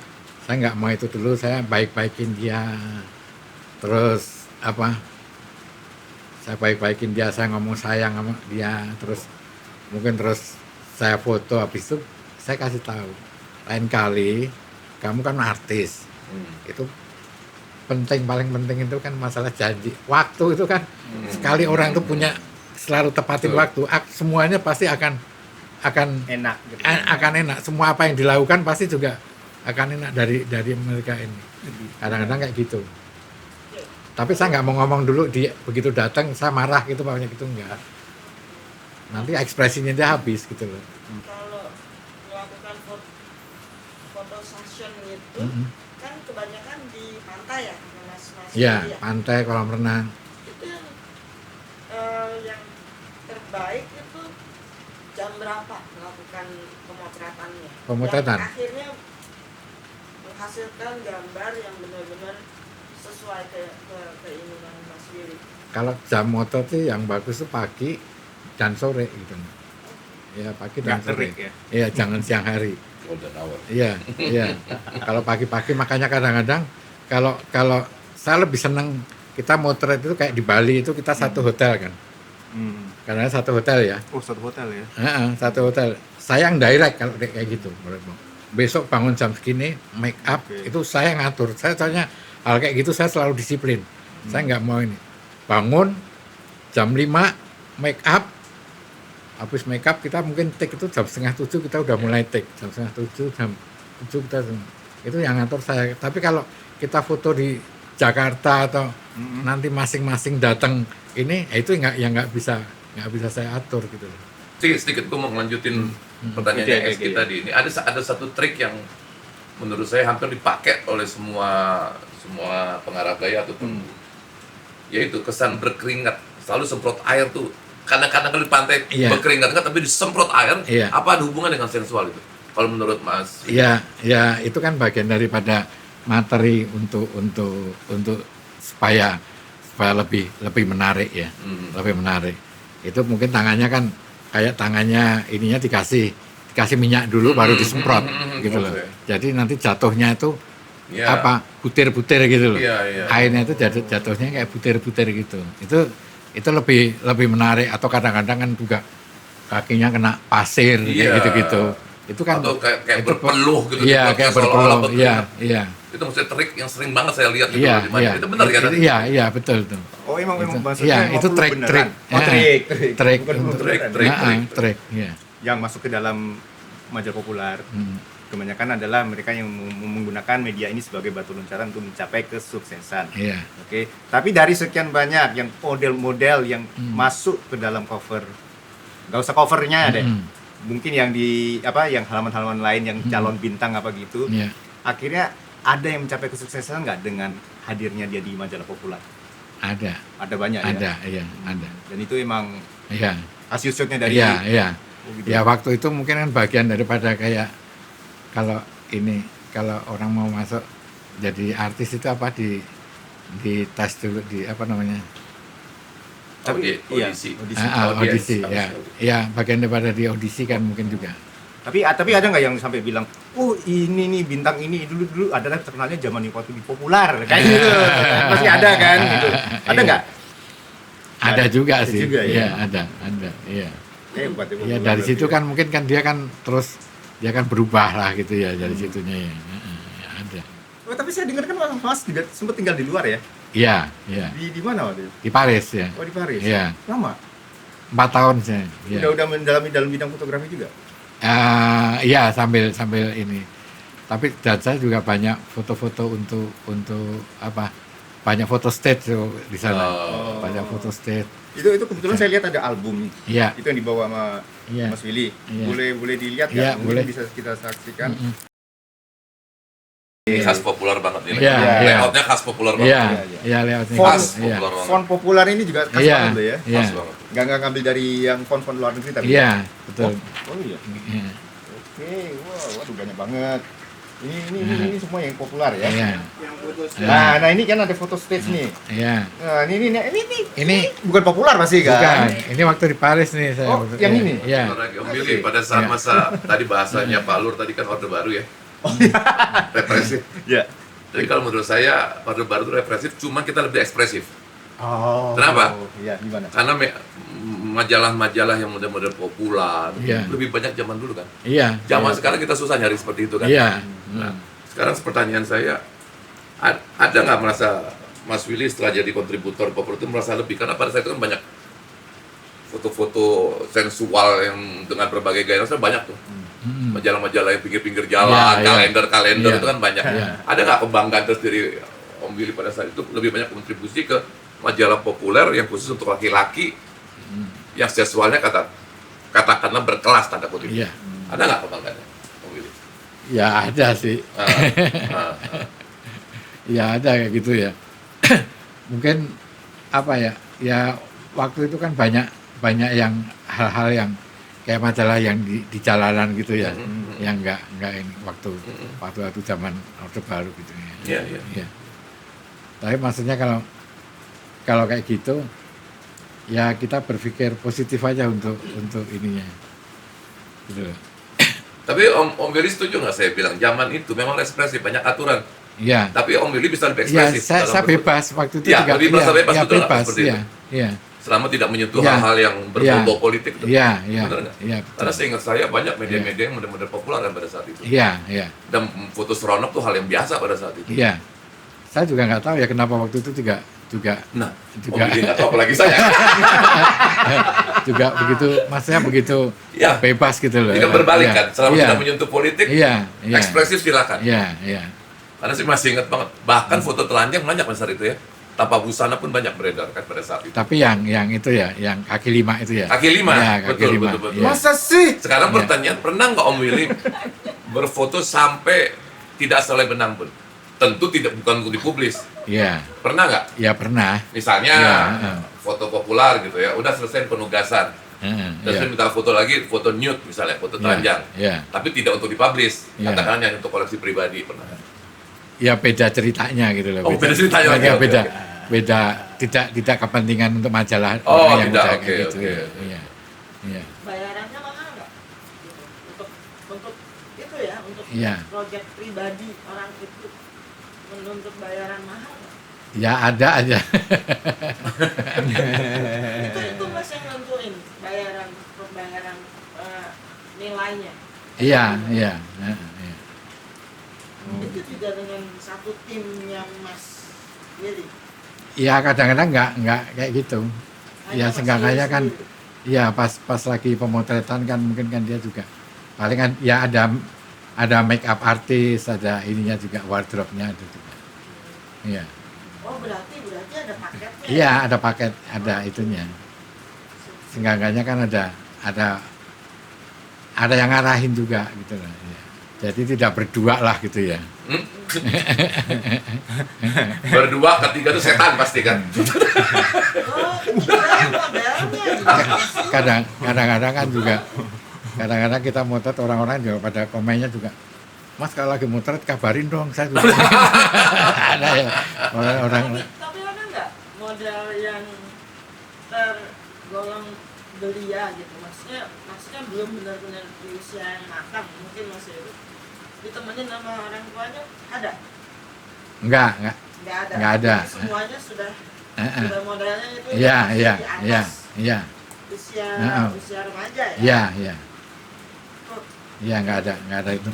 S1: saya nggak mau itu dulu, saya baik-baikin dia, terus apa? Saya baik-baikin dia, saya ngomong sayang sama dia, terus saya foto, habis itu saya kasih tahu, lain kali kamu kan artis, itu paling penting itu kan masalah janji, waktu itu kan sekali orang itu punya selalu tepatin waktu, semuanya pasti akan
S3: Enak gitu.
S1: akan enak, semua apa yang dilakukan pasti juga akan enak dari mereka ini. Kadang-kadang kayak gitu. Tapi saya nggak mau ngomong dulu, dia begitu datang saya marah gitu, pokoknya gitu enggak. Nanti ekspresinya dia habis gitu loh.
S5: Kalau melakukan foto session itu kan kebanyakan di pantai ya Mas
S1: Iya,
S5: ya.
S1: pantai, kolam renang.
S5: Itu yang terbaik itu jam berapa melakukan pemotretannya?
S1: Pemotretan?
S5: Yang akhirnya menghasilkan gambar yang benar-benar sesuai keinginan Mas Willy.
S1: Kalau jam moto sih yang bagus tuh pagi dan sore gitu. Ya pagi dan
S3: Nggak
S1: sore.
S3: terik ya?
S1: Iya, jangan siang hari.
S2: Golden hour.
S1: Iya, iya. Kalau pagi-pagi makanya kadang-kadang kalau saya lebih seneng kita motret itu kayak di Bali itu kita satu hotel kan. Karena satu hotel ya.
S3: Oh satu hotel ya?
S1: Satu hotel. Saya yang direct kalau kayak gitu. Besok bangun jam segini, make up itu saya ngatur. Saya soalnya hal kayak gitu saya selalu disiplin. Saya nggak mau ini. Bangun jam 5 make up. Habis make up kita mungkin take itu jam 6:30 kita udah mulai take. Jam 6:30, jam 7 kita itu yang ngatur saya. Tapi kalau kita foto di Jakarta atau nanti masing-masing datang ini, itu nggak bisa saya atur gitu loh.
S2: Sedikit gue mau ngelanjutin pertanyaan
S3: Oke.
S2: kita di ini. Ada satu trik yang menurut saya hampir dipakai oleh semua pengarah gaya ataupun yaitu kesan berkeringat, selalu semprot air tuh. Kadang-kadang kalau di pantai
S1: Iya.
S2: berkeringat tapi disemprot air,
S1: Iya.
S2: apa ada hubungan dengan sensual itu? Kalau menurut Mas?
S1: Ya, ya itu kan bagian daripada materi untuk supaya lebih menarik ya, lebih menarik. Itu mungkin tangannya kan kayak tangannya ininya dikasih minyak dulu baru disemprot gitu loh.
S2: Oke.
S1: Jadi nanti jatuhnya itu
S2: Ya.
S1: apa butir-butir gitu loh.
S2: Iya, iya.
S1: Airnya itu jatuhnya kayak butir-butir gitu. Itu lebih menarik, atau kadang-kadang kan juga kakinya kena pasir
S2: Iya.
S1: kayak gitu-gitu. Itu kan
S2: Atau kayak
S1: itu
S2: berpeluh gitu,
S1: Iya,
S2: dibuatnya
S1: kayak
S2: seolah-olah
S1: berpeluh. Iya, iya.
S2: Itu maksudnya trik yang sering banget saya lihat gitu
S1: Iya,
S2: di mana.
S1: iya.
S2: Itu benar kan?
S1: Iya, betul tuh.
S3: Oh emang
S1: Itu-
S3: maksudnya
S1: iya,
S3: emang
S1: itu
S3: perlu
S1: trik,
S3: beneran.
S1: trik.
S3: Oh
S1: Ya.
S3: trik,
S1: Trik
S3: bukan
S1: untuk-
S3: beneran.
S2: trik.
S1: Trik, iya.
S3: Yang masuk ke dalam majalah populer
S1: Hmm.
S3: kebanyakan adalah mereka yang menggunakan media ini sebagai batu loncatan untuk mencapai kesuksesan.
S1: Iya.
S3: Oke, tapi dari sekian banyak yang model-model yang
S1: Hmm.
S3: masuk ke dalam cover, nggak usah covernya deh,
S1: Hmm.
S3: mungkin yang di yang halaman-halaman lain yang calon bintang apa gitu,
S1: Iya.
S3: akhirnya ada yang mencapai kesuksesan nggak dengan hadirnya dia di majalah populer?
S1: Ada,
S3: Ada banyak
S1: ada,
S3: ya.
S1: iya, ada.
S3: Dan itu emang
S1: Iya.
S3: hasil shootnya dari.
S1: Iya, iya.
S3: Oh, gitu.
S1: Ya waktu itu mungkin kan bagian daripada kayak kalau orang mau masuk jadi artis itu apa di tes dulu di apa namanya?
S3: Iya,
S2: Audisi.
S1: Audisi
S2: Audiens.
S1: ya. Ya, bagian daripada di audisi kan mungkin juga.
S3: Tapi ada nggak yang sampai bilang, oh ini nih bintang ini dulu adalah terkenalnya zaman waktu di populer kayak gitu, masih ada kan? Gitu. Ada
S1: Iya.
S3: nggak?
S1: Ada juga
S3: Ada
S1: sih.
S3: juga, ya?
S1: Iya, ada, iya.
S3: Buat di
S1: Ya
S3: populer
S1: dari
S3: berarti
S1: situ
S3: ya.
S1: kan mungkin kan dia kan terus dia kan berubah lah gitu ya dari situnya ya. Ya, ada.
S3: Oh, tapi saya dengar kan Mas juga sempat tinggal di luar ya?
S1: Iya, iya.
S3: Di mana waktu itu?
S1: Di Paris ya.
S3: Oh di Paris.
S1: Iya.
S3: Lama.
S1: 4 tahun saya. Iya.
S3: Udah mendalami dalam bidang fotografi juga.
S1: Iya sambil ini. Tapi dan saya juga banyak foto-foto untuk apa? Banyak foto stage tuh di sana.
S2: Oh.
S1: Banyak foto stage.
S3: Itu kebetulan saya lihat ada album nih.
S1: Iya.
S3: Itu yang dibawa sama
S1: Iya.
S3: Mas Willy.
S1: Iya.
S3: Boleh dilihat
S1: Iya,
S3: nggak?
S1: boleh.
S3: Mungkin bisa kita saksikan.
S1: Mm-mm.
S2: Ini khas populer banget ini.
S1: Iya,
S3: iya.
S2: Layoutnya khas populer banget.
S1: Iya,
S3: Iya.
S1: iya lewatnya.
S3: Font,
S2: Khas
S1: Iya.
S2: populer banget.
S3: Font populer ini juga khas
S1: Iya.
S3: banget loh ya.
S1: Iya.
S2: Khas banget.
S3: Nggak ngambil dari yang font-font luar negeri tapi.
S1: Iya, betul.
S3: Oh iya.
S1: Iya.
S3: Oke, waduh banyak banget. Ini semua yang populer ya.
S1: Iya.
S3: Nah, ini kan ada foto stage nih.
S1: Iya.
S3: Nah, ini
S1: Ini
S3: bukan populer pasti
S1: bukan.
S3: kan?
S1: Ini waktu di Paris nih saya.
S3: Oh, yang
S1: Iya.
S3: ini?
S1: Iya.
S2: Lagi Om Willy, pada saat
S1: Iya.
S2: masa tadi bahasanya Pak Lur tadi kan orde baru ya. Represif.
S3: Ya.
S2: Jadi kalau menurut saya orde baru itu represif, cuma kita lebih ekspresif.
S3: Oh.
S2: Kenapa?
S3: Iya, gimana?
S2: Karena majalah-majalah yang model-model populer
S1: Iya.
S2: lebih banyak zaman dulu kan.
S1: Iya.
S2: Zaman
S1: iya.
S2: sekarang kita susah nyari seperti itu kan.
S1: Iya.
S2: Nah, sekarang pertanyaan saya, ada nggak merasa Mas Willy setelah jadi kontributor populer itu merasa lebih? Karena pada saat itu kan banyak foto-foto sensual yang dengan berbagai gaya, rasanya banyak tuh.
S1: Mm.
S2: Majalah-majalah yang pinggir-pinggir jalan,
S1: Iya, iya.
S2: kalender-kalender
S1: Iya.
S2: itu kan banyak.
S1: Iya.
S2: Ada nggak kebanggaan tersendiri Om Willy pada saat itu lebih banyak kontribusi ke majalah populer yang khusus untuk laki-laki yang seksualnya katakanlah berkelas tanda kutip.
S1: Iya.
S2: Ada nggak kebanggaannya Om Willy?
S1: Ya ada sih.
S2: Ah, ah, ah.
S1: Ya ada kayak gitu ya. Mungkin apa ya? Ya waktu itu kan banyak yang hal-hal yang kayak majalah yang di jalanan gitu ya, yang enggak ini waktu zaman Orde Baru gitu ya.
S2: Iya, iya.
S1: Iya. Tapi maksudnya kalau kayak gitu, ya kita berpikir positif aja untuk ininya, gitu loh.
S2: Tapi Om Willy setuju nggak saya bilang zaman itu memang ekspresif banyak aturan.
S1: Iya.
S2: Tapi Om Willy bisa lebih
S1: Ya,
S2: ekspresif.
S1: saya
S2: dalam
S1: bebas waktu itu
S2: Iya,
S1: juga.
S2: lebih merasa bebas,
S1: ya,
S2: betul nggak?
S1: bebas,
S2: Seperti
S1: iya, iya.
S2: selama tidak menyentuh
S1: Iya.
S2: hal-hal yang berbau politik. Itu.
S1: Iya, iya.
S2: Benar nggak?
S1: Iya,
S2: Karena
S1: betul.
S2: seingat saya banyak media-media yang benar-benar populer kan pada saat itu.
S1: Iya, iya.
S2: Dan foto seronok tuh hal yang biasa pada saat itu.
S1: Iya. Saya juga nggak tahu ya kenapa waktu itu juga
S2: Nah,
S1: Juga.
S2: Om Willy nggak tahu apalagi saya.
S1: juga begitu, maksudnya begitu
S2: Iya.
S1: bebas gitu loh.
S2: Jadi kan berbalik
S1: Iya.
S2: kan, selama
S1: Iya.
S2: tidak menyentuh politik,
S1: Iya, iya.
S2: ekspresif silakan.
S1: Iya, iya.
S2: Karena saya masih ingat banget, bahkan foto telanjang banyak pada saat itu ya. Tanpa busana pun banyak beredar kan pada saat itu.
S1: Tapi yang itu ya, yang kaki 5 itu ya.
S2: Kaki 5,
S1: Iya, kaki
S2: betul,
S1: 5.
S2: betul.
S1: Iya.
S3: Masa sih?
S2: Sekarang
S1: Iya.
S2: pertanyaan, pernah nggak Om Willy berfoto sampai tidak selai benang pun. Tentu bukan untuk dipublis.
S1: Iya.
S2: Pernah nggak?
S1: Ya pernah.
S2: Misalnya
S1: Iya,
S2: foto populer gitu ya, udah selesai penugasan. Terus
S1: Iya.
S2: minta foto lagi, foto nude misalnya, foto telanjang.
S1: Iya.
S2: Tapi tidak untuk dipublish.
S1: Iya.
S2: Katakan yang untuk koleksi pribadi pernah.
S1: Ya beda ceritanya gitu loh.
S2: Oh, beda ceritanya,
S1: Beda,
S2: oke,
S1: beda,
S2: oke.
S1: beda. Tidak kepentingan untuk majalah
S2: Oh,
S1: orang yang
S2: tidak,
S1: udah
S2: oke,
S1: kayak gitu.
S2: oke,
S1: Ya.
S2: oke.
S1: Iya. Iya.
S5: Bayarannya mahal nggak? Gitu. Untuk itu ya, untuk
S1: Iya.
S5: proyek pribadi orang itu menuntut bayaran mahal nggak?
S1: Ya ada aja.
S5: Itu mas yang nentuin pembayaran nilainya.
S1: Iya, iya. Iya.
S5: Itu juga dengan satu tim yang mas Willy.
S1: Ya kadang-kadang nggak kayak gitu. Ya
S5: Hanya Mas
S1: seenggaknya
S5: Willy
S1: kan,
S5: sendiri.
S1: ya pas lagi pemotretan kan mungkin kan dia juga paling kan ya ada make up artis, ada ininya juga, wardrobe-nya ada juga. Iya.
S5: Oh berarti ada paketnya.
S1: Iya, ada paket, ada itunya. Seenggaknya kan ada yang ngarahin juga gitu lah. Iya. Jadi tidak berdua lah gitu ya.
S2: Berdua, ketiga itu setan pasti kan.
S5: Oh, kira modelnya.
S1: Kadang-kadang kan juga kadang-kadang kita motret orang-orang juga pada komennya juga, Mas kalau lagi motret kabarin dong saya juga. Ada ya orang-orang.
S5: Tapi ada nggak model yang tergolong belia gitu, maksudnya belum benar-benar di usia yang matang, mungkin masih ditemenin sama orang tuanya, ada?
S1: Enggak. Nggak ada.
S5: Jadi semuanya sudah modelnya itu
S1: Iya,
S5: masih
S1: iya,
S5: di atas
S1: iya, iya.
S5: usia remaja ya?
S1: Iya, iya.
S5: Oh,
S1: Iya nggak ada itu.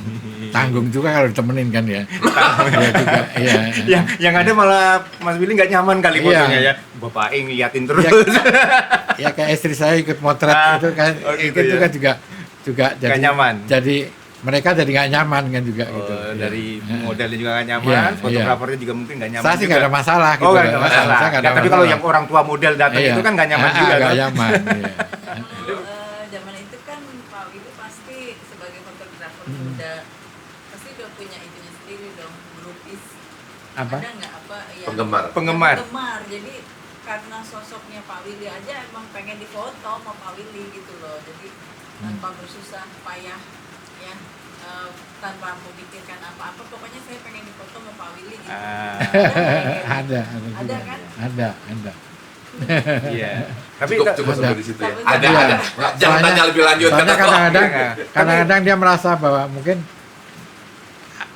S1: Tanggung juga kalau ditemenin kan ya. Iya juga. Iya.
S3: yang ada malah Mas Willy nggak nyaman kali
S1: Iya.
S3: fotonya ya. Bapak ngeliatin terus.
S1: Ya kayak istri saya ikut motret
S3: Ah,
S1: itu kan,
S3: oh gitu
S1: itu
S3: ya.
S1: kan juga jadi
S3: Nggak nyaman.
S1: Jadi mereka jadi nggak nyaman kan juga
S3: Oh,
S1: gitu.
S3: dari
S1: Iya.
S3: modelnya juga nggak nyaman,
S1: Iya,
S3: fotografernya juga mungkin nggak nyaman.
S1: Saya sih
S3: juga.
S1: nggak ada masalah gitu.
S3: Oh nggak ada masalah.
S1: Saya nggak ada
S3: Ya, tapi kalau
S1: masalah.
S3: yang orang tua model datang
S1: Iya.
S3: itu kan nggak nyaman juga.
S1: Nggak
S3: kan?
S1: nyaman. Iya.
S4: Zaman itu kan Pak Willy pasti sebagai fotografer muda pasti udah punya itunya sendiri dong, grupis.
S1: Apa?
S4: Ada nggak apa ya?
S2: Penggemar.
S3: Penggemar.
S4: Jadi karena sosoknya Pak Willy aja emang pengen difoto sama Pak Willy gitu loh. Jadi tanpa bersusah payah ya, tanpa memikirkan apa-apa, pokoknya saya pengen difoto sama Pak Willy gitu.
S1: Ada
S4: Ada kan?
S1: Ada.
S3: Iya. Tapi
S2: Cukup
S1: Ada.
S2: sampai di situ ya.
S4: Tapi-
S2: Ada,
S1: Iya.
S2: ada. Jangan
S1: Soalnya-
S2: tanya lebih lanjut.
S1: Soalnya
S2: kata
S1: kadang-kadang dia merasa bahwa mungkin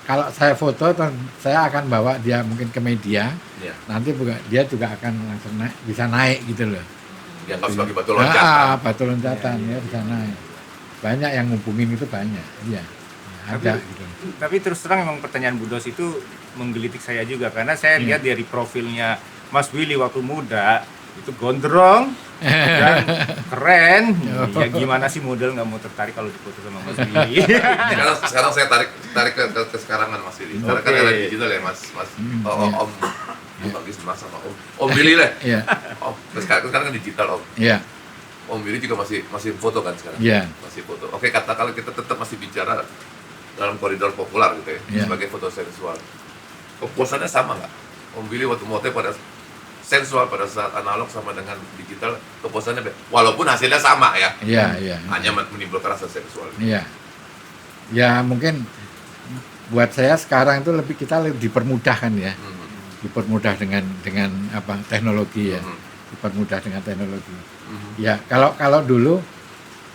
S1: kalau saya foto saya akan bawa dia mungkin ke media,
S2: Iya.
S1: nanti dia juga akan langsung bisa naik gitu loh.
S2: Dianggap sebagai batu loncatan.
S1: Batu loncatan ya bisa naik. Banyak yang ngubungin itu banyak. Iya. Ada gitu.
S3: Tapi terus terang memang pertanyaan Bu Dos itu menggelitik saya juga karena saya lihat dari profilnya Mas Willy waktu muda itu gondrong dan keren. Ya gimana sih model nggak mau tertarik kalau difoto sama Mas Willy?
S2: Sekarang saya tarik ke sekarangan Mas Willy. Sekarang kan
S3: Oke.
S2: era digital ya Mas.
S1: iya.
S2: Om bukan Mas sama Om Willy lah.
S1: Iya.
S2: Om sekarang kan digital Om.
S1: Iya.
S2: Om Willy juga masih foto kan sekarang.
S1: Iya.
S2: Masih foto. Oke, katakanlah kita tetap masih bicara dalam koridor populer gitu ya,
S1: Iya.
S2: sebagai foto sensual. Kepuasannya sama nggak? Om Willy waktu moto pada sensual pada saat analog sama dengan digital, kepuasannya beda. Walaupun hasilnya sama ya,
S1: Iya.
S2: hanya menimbulkan rasa seksual.
S1: Iya. Ya mungkin buat saya sekarang itu kita lebih dipermudahkan ya. Dipermudah dengan apa teknologi ya. Dipermudah dengan teknologi. Ya, kalau dulu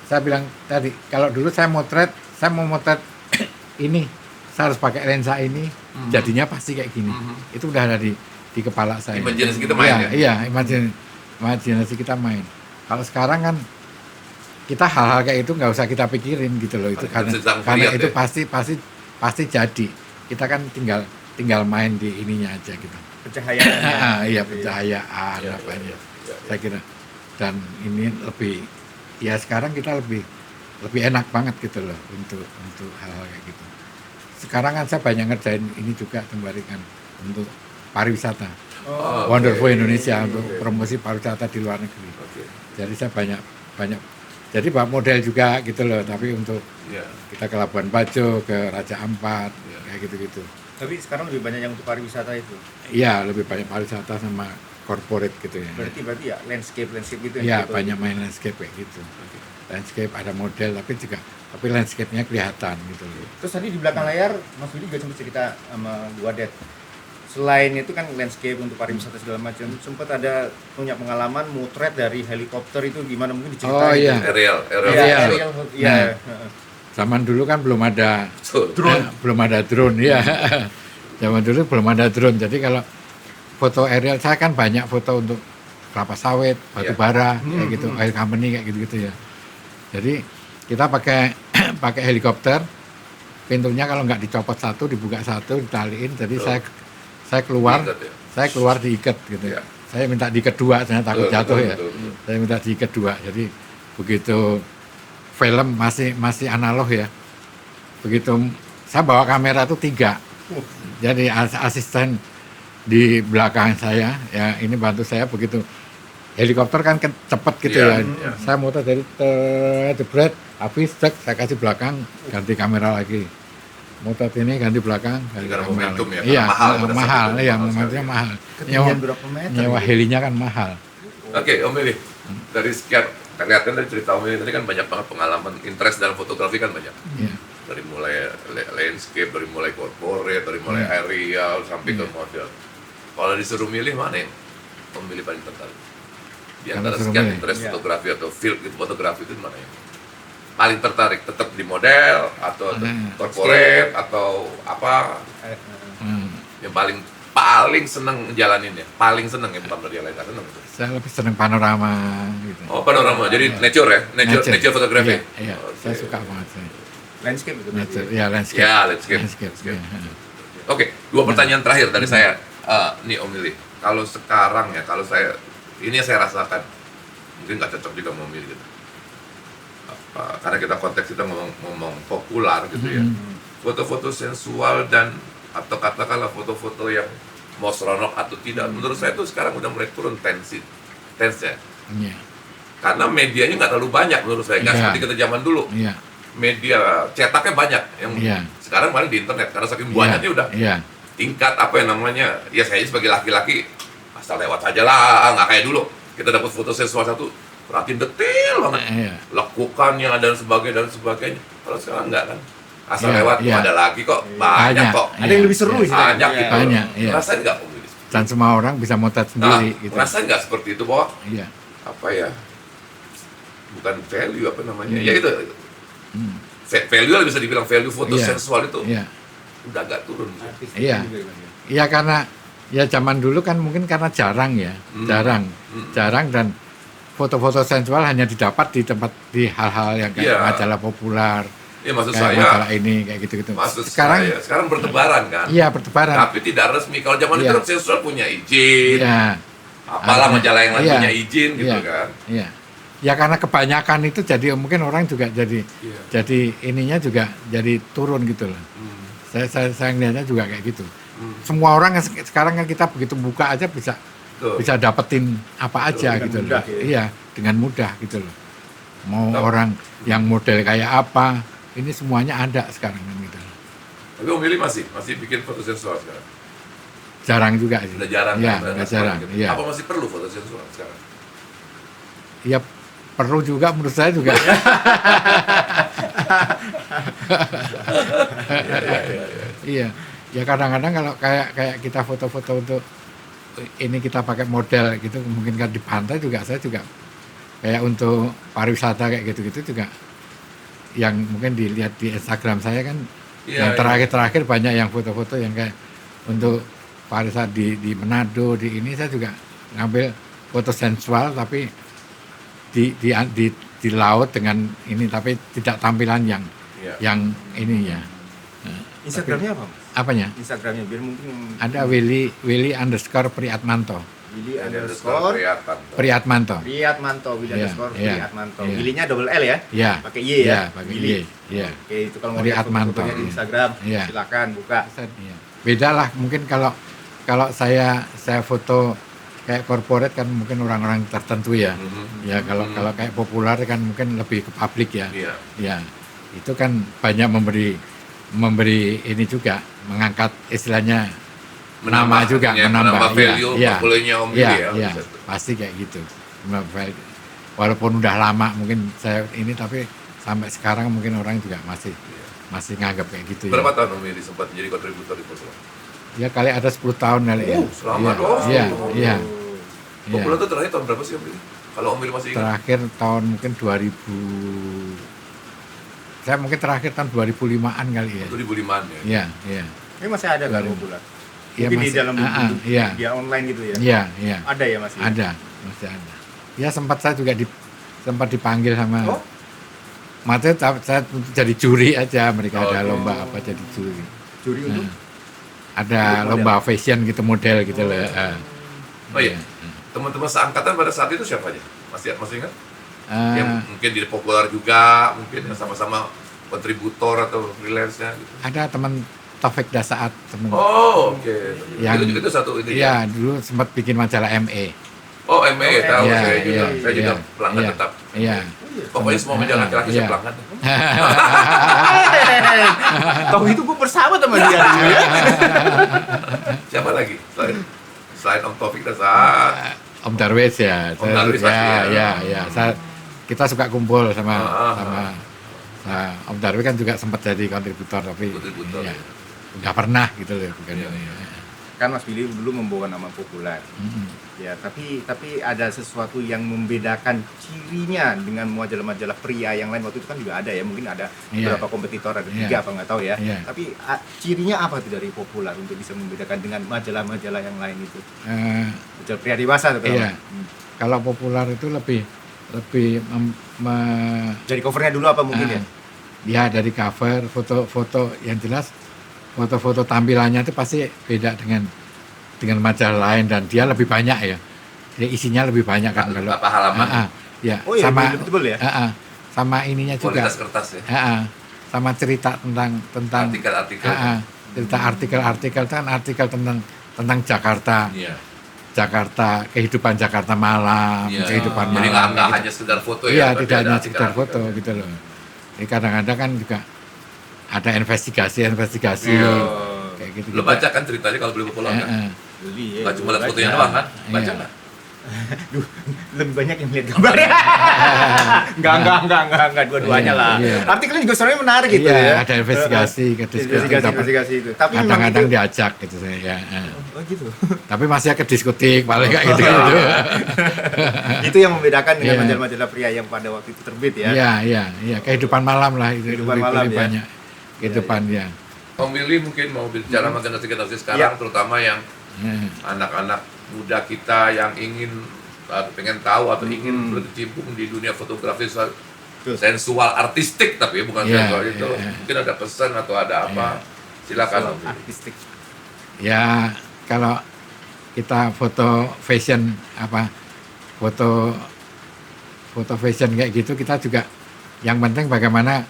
S1: saya bilang tadi, kalau dulu saya mau motret ini, saya harus pakai lensa ini, jadinya pasti kayak gini. Itu udah ada di kepala saya.
S2: Imajinasi kita main ya?
S1: Iya, imajinasi kita main. Kalau sekarang kan kita hal-hal kayak itu nggak usah kita pikirin gitu loh, itu
S2: Kita sedang
S1: karena
S2: lihat
S1: itu
S2: ya?
S1: pasti jadi. Kita kan tinggal main di ininya aja gitu.
S3: Pencahayaannya.
S1: Iya, pencahayaan
S2: Iya,
S1: apanya.
S2: iya.
S1: Saya kira dan ini lebih ya sekarang kita lebih enak banget gitu loh untuk hal-hal kayak gitu. Sekarang kan saya banyak ngerjain ini juga kembali kan untuk pariwisata.
S2: Oh,
S1: Wonderful
S2: oke.
S1: Indonesia untuk
S2: Oke.
S1: promosi pariwisata di luar negeri.
S2: Oke.
S1: Jadi saya banyak Jadi bawa model juga gitu loh, tapi untuk
S2: Iya.
S1: kita ke Labuan Bajo, ke Raja Ampat,
S2: Iya.
S1: kayak gitu-gitu.
S3: Tapi sekarang lebih banyak yang untuk pariwisata itu.
S1: Iya, lebih banyak pariwisata sama corporate gitu ya.
S3: Berarti ya landscape gitu yang
S1: Iya,
S3: foto
S1: banyak
S3: itu.
S1: main landscape kayak gitu. Landscape ada model tapi landscape-nya kelihatan gitu loh.
S3: Terus tadi di belakang layar Mas Willy juga sempat cerita sama Bu Adet. Selain itu kan landscape untuk pariwisata segala macam, sempat ada punya pengalaman motret dari helikopter itu gimana, mungkin diceritain.
S1: Oh, iya.
S2: Aerial
S1: Iya.
S3: Aerial, iya.
S1: Zaman dulu kan belum ada
S2: Betul.
S1: belum ada drone ya. Zaman dulu belum ada drone. Jadi kalau foto aerial saya kan banyak foto untuk kelapa sawit, batu
S2: Iya.
S1: bara, kayak gitu, oil company kayak gitu-gitu ya. Jadi kita pakai pakai helikopter, pintunya kalau nggak dicopot satu, dibuka satu, ditaliin. Jadi
S2: Betul.
S1: saya keluar,
S2: Diikat ya?
S1: saya keluar diikat gitu.
S2: Iya.
S1: Saya minta diikat dua, saya takut
S2: Betul,
S1: jatuh
S2: betul,
S1: ya.
S2: betul.
S1: Saya minta diikat dua. Jadi begitu film masih analog ya. Begitu saya bawa kamera tuh 3. Jadi asisten di belakang saya ya ini bantu saya begitu helikopter kan cepet gitu
S2: Iya,
S1: ya.
S2: iya.
S1: Saya muter dari jebret habis cek saya kasih belakang ganti kamera lagi. Muter ini ganti belakang ganti
S2: Karena
S1: kamera
S2: momentum
S1: lagi.
S2: ya,
S1: Iya,
S2: karena mahal pada saat
S1: mahal
S2: itu,
S1: ya
S2: mahal
S1: momentumnya
S2: sekali.
S1: mahal.
S3: Ketinggian berapa meter?
S1: Nyewa
S3: gitu?
S1: helinya kan mahal.
S2: Oke, Om Willy. Dari sekian, kelihatan dari cerita Om Willy tadi kan banyak banget pengalaman interest dalam fotografi kan banyak.
S1: Iya.
S2: Dari mulai landscape, dari mulai corporate, dari mulai aerial sampai ke model. Kalau disuruh milih mana yang Om Willy paling tertarik? Di
S1: Kalau
S2: antara
S1: disuruh
S2: sekian
S1: milih?
S2: interest
S3: Iya.
S2: fotografi atau field fotografi itu mana yang paling tertarik? Tetap di model atau corporate atau apa?
S1: Hmm.
S2: Yang paling seneng jalaninnya, paling seneng ya, bukan dari yang lain, seneng itu.
S1: Saya lebih senang panorama gitu.
S2: Oh, panorama. Jadi
S1: Iya.
S2: nature ya, nature photography.
S1: Iya, iya.
S2: Oke.
S1: Saya suka banget saya.
S3: Landscape itu.
S1: Nature, ya landscape.
S2: Ya, landscape.
S1: Landscape,
S2: Landscape.
S1: iya.
S2: Oke, dua pertanyaan terakhir dari saya. Nih Om Willy, kalau sekarang ya, kalau saya ini yang saya rasakan, mungkin nggak cocok juga mau milih gitu. Karena kita konteks kita ngomong populer gitu ya. Foto-foto sensual dan atau katakanlah foto-foto yang mau seronok atau tidak, menurut saya tuh sekarang udah mulai turun tensinya.
S1: Iya,
S2: Karena medianya nggak terlalu banyak menurut saya, nggak
S1: Iya.
S2: seperti kita zaman dulu.
S1: iya,
S2: Media cetaknya banyak, yang
S1: Iya.
S2: sekarang malah di internet karena saking
S1: iya,
S2: banyaknya udah
S1: iya,
S2: tingkat apa yang namanya, ya saya sebagai laki-laki asal lewat aja lah, nggak kayak dulu kita dapat foto sensual satu perhatiin detail banget,
S1: iya.
S2: lekukannya dan sebagainya. Kalau sekarang nggak kan, asal
S1: Iya,
S2: lewat
S1: iya.
S2: ada lagi kok, banyak
S1: Banyak.
S2: kok,
S3: Ada yang lebih seru
S1: Iya.
S3: istilahnya.
S2: banyak
S3: Iya.
S2: gitu.
S1: Banyak, iya.
S2: Rasain nggak Om Willy?
S1: Dan semua orang bisa motret
S2: Nah,
S1: sendiri gitu.
S2: rasain nggak seperti itu bahwa
S1: Iya.
S2: apa ya, bukan value apa namanya, ya itu
S1: Hmm.
S2: value lah, bisa dibilang value foto
S1: Iya.
S2: sensual itu
S1: Iya.
S2: udah agak turun.
S3: Artis
S1: Iya.
S3: juga kan, ya.
S1: Iya karena ya zaman dulu kan mungkin karena jarang ya, jarang dan foto-foto sensual hanya didapat di tempat di hal-hal yang kayak
S2: Iya.
S1: majalah populer,
S2: Ya maksud
S1: kayak
S2: saya,
S1: majalah ini kayak gitu-gitu.
S2: sekarang bertebaran kan,
S1: Iya bertebaran.
S2: tapi tidak resmi. Kalau zaman itu
S1: Iya.
S2: kan sensual punya izin,
S1: Iya,
S2: apalah
S1: Artinya-
S2: majalah yang lain
S1: iya.
S2: punya izin gitu
S1: Iya.
S2: kan.
S1: iya. Ya karena kebanyakan itu jadi mungkin orang juga jadi
S2: Iya.
S1: jadi ininya juga jadi turun gitu loh. Saya ngeliatnya juga kayak gitu. Semua orang sekarang kan kita begitu buka aja bisa
S2: Betul.
S1: bisa dapetin apa aja
S3: dengan
S1: gitu
S3: mudah,
S1: loh.
S3: ya.
S1: Iya, dengan mudah gitu loh. Mau
S2: Tapi-
S1: orang yang model kayak apa, ini semuanya ada sekarang kan gitu.
S2: Tapi Om Willy masih bikin foto sensual sekarang.
S1: Jarang juga sih.
S2: Udah jarang
S1: Iya,
S2: kan?
S1: udah jarang.
S2: Gitu.
S1: Iya.
S2: Apa masih perlu foto sensual sekarang?
S1: Ya perlu juga menurut saya juga. Iya. Ya kadang-kadang kalau kayak kita foto-foto untuk ini kita pakai model gitu, mungkin kan di pantai juga saya juga kayak untuk pariwisata kayak gitu-gitu juga yang mungkin dilihat di Instagram saya kan
S2: Iya,
S1: yang terakhir-terakhir banyak yang foto-foto yang kayak untuk pariwisata di Manado di ini saya juga ngambil foto sensual tapi di laut dengan ini tapi tidak tampilan yang
S2: Iya.
S1: yang ini ya
S3: Instagramnya apa, Mas?
S1: apanya
S3: Instagramnya biar mungkin
S1: ada Willy underscore Priatmanto
S3: Willy
S2: Ada
S3: underscore
S2: kelihatan.
S1: Priatmanto
S3: Priatmanto, Willy
S1: Iya,
S3: underscore
S1: iya,
S3: Priatmanto.
S1: iya.
S3: Willy-nya double L ya?
S1: ya
S3: Pakai Y
S1: ya
S3: ya?
S1: pakai
S3: Willy.
S1: Y ya
S3: Oke, itu kalau mau lihat
S1: Priatmanto.
S3: fotonya di Instagram,
S1: Iya.
S3: silakan buka.
S1: Iya. Beda lah mungkin kalau saya foto kayak corporate kan mungkin orang-orang tertentu ya. Ya kalau kayak populer kan mungkin lebih ke publik ya.
S2: Iya.
S1: Ya, itu kan banyak memberi ini juga, mengangkat istilahnya nama juga, menambah
S2: value portfolionya Om Billy ya.
S1: Iya, pasti kayak gitu. Walaupun udah lama mungkin saya ini, tapi sampai sekarang mungkin orang juga masih nganggap kayak gitu ya.
S2: Berapa tahun Om Billy sempat jadi kontributor di Popular?
S1: Ya kali ada 10 tahun kali ya.
S2: Selamat
S1: Iya.
S2: Popular itu terakhir tahun berapa sih Om Billy? Kalau Om Billy masih ingat?
S1: Terakhir tahun mungkin 2000. Saya mungkin terakhir tahun 2005-an kali ya.
S2: 2005-an ya?
S1: Iya.
S3: Ini masih ada kan populer?
S1: Iya,
S3: Mungkin di
S1: masih-
S3: dalam bentuk
S1: iya.
S3: media online gitu ya?
S1: Iya.
S3: Ada ya masih?
S1: Ada, masih ada. Ya sempat saya juga sempat dipanggil sama
S3: Oh?
S1: Maksudnya saya jadi juri aja, mereka ada
S2: Oh.
S1: lomba apa jadi juri.
S3: Juri untuk?
S1: Ada
S3: Untuk
S1: lomba fashion gitu, model gitu loh.
S2: Oh iya. Teman-teman seangkatan pada saat itu siapa aja? Masih ingat? Yang mungkin di Popular juga, mungkin yang sama-sama kontributor atau freelance-nya gitu.
S1: Ada teman Taufik Dasaat, teman.
S2: Oh, oke.
S1: Yang-
S2: Itu satu ini
S1: Iya, dulu sempat bikin majalah ME.
S2: Oh, ME tahu
S1: Iya,
S2: saya juga.
S1: iya,
S2: Saya juga
S1: iya,
S2: pelanggan
S1: iya.
S2: tetap.
S1: Iya.
S2: Pokoknya semua majalah laki-laki saya
S1: Iya.
S2: pelanggan.
S3: Tahu itu gue bersahabat sama dia dulu ya.
S2: Siapa lagi selain Om Taufik dan saat
S1: Om Darwis ya.
S2: Om Darwis pasti ya.
S1: Ya. Kita suka kumpul sama
S2: Ah.
S1: Om Darwis kan juga sempat jadi kontributor, tapi
S2: Kontributor,
S1: ya,
S2: ya.
S1: nggak pernah gitu loh, bukan.
S2: Iya.
S3: Kan Mas Billy dulu membawa nama populer. Ya, tapi ada sesuatu yang membedakan cirinya dengan majalah-majalah pria yang lain. Waktu itu kan juga ada ya, mungkin ada
S1: Iya.
S3: beberapa kompetitor, ada
S1: Iya.
S3: 3 apa nggak tahu ya.
S1: Iya.
S3: Tapi cirinya apa tuh dari populer untuk bisa membedakan dengan majalah-majalah yang lain itu?
S1: Eh,
S3: Majalah pria dewasa terutama.
S1: Iya. Kalau populer itu lebih
S3: Dari covernya dulu apa mungkin ya?
S1: ya dari cover, foto-foto yang jelas, foto-foto tampilannya itu pasti beda dengan majalah lain, dan dia lebih banyak ya. Dia isinya lebih banyak kan kalau
S2: berapa halaman?
S1: ya,
S3: Oh iya,
S1: sama
S3: betul ya.
S1: sama ininya juga.
S2: Kualitas kertas ya.
S1: Sama cerita tentang
S2: Artikel-artikel.
S1: cerita artikel-artikel itu kan artikel tentang Jakarta.
S2: Iya.
S1: Jakarta, kehidupan Jakarta malam,
S2: Iya.
S1: kehidupan
S2: Jadi
S1: malam.
S2: nggak
S1: gitu.
S2: hanya sekedar foto
S1: Iya,
S2: ya. tapi
S1: tidak
S2: ada
S1: hanya
S2: artikel-
S1: sekedar foto
S2: artikel.
S1: gitu loh. Jadi kadang-kadang kan juga ada investigasi
S2: Iya.
S1: kayak gitu.
S2: Lo baca kan ceritanya kalau beli Popular kan?
S3: Beli ya.
S2: Nggak cuma lihat
S3: baca.
S2: fotonya doang kan? Baca
S1: Iya.
S2: nggak?
S3: Duh, lebih banyak yang lihat gambarnya. Enggak, dua-duanya lah.
S1: Iya.
S3: Artikelnya juga sebenarnya menarik gitu
S1: Iya,
S3: ya.
S1: ada investigasi, ke diskusi, dapat-
S3: Investigasi itu. Tapi memang
S1: kadang-kadang
S3: itu,
S1: diajak gitu saya ya.
S3: oh gitu.
S1: Tapi masih ke diskotik paling kayak gitu.
S3: Itu yang membedakan dengan
S1: Iya.
S3: majalah-majalah pria yang pada waktu itu terbit ya.
S1: Iya, kehidupan malam lah itu.
S3: Kehidupan
S1: lebih
S3: malam, ya.
S1: banyak. Kehidupan ya.
S2: Om Willy mungkin mau bicara sama generasi-generasi sekarang,
S3: Iya.
S2: terutama yang
S1: Ya.
S2: anak-anak muda kita yang ingin atau pengen tahu atau ingin berkecimpung di dunia fotografi
S3: Betul.
S2: sensual artistik, tapi bukan
S1: Iya,
S2: sensual itu.
S1: iya.
S2: Mungkin ada pesan atau ada apa? Silakan Om Willy.
S3: Artistik.
S1: Ya, kalau kita foto fashion foto fashion kayak gitu, kita juga yang penting bagaimana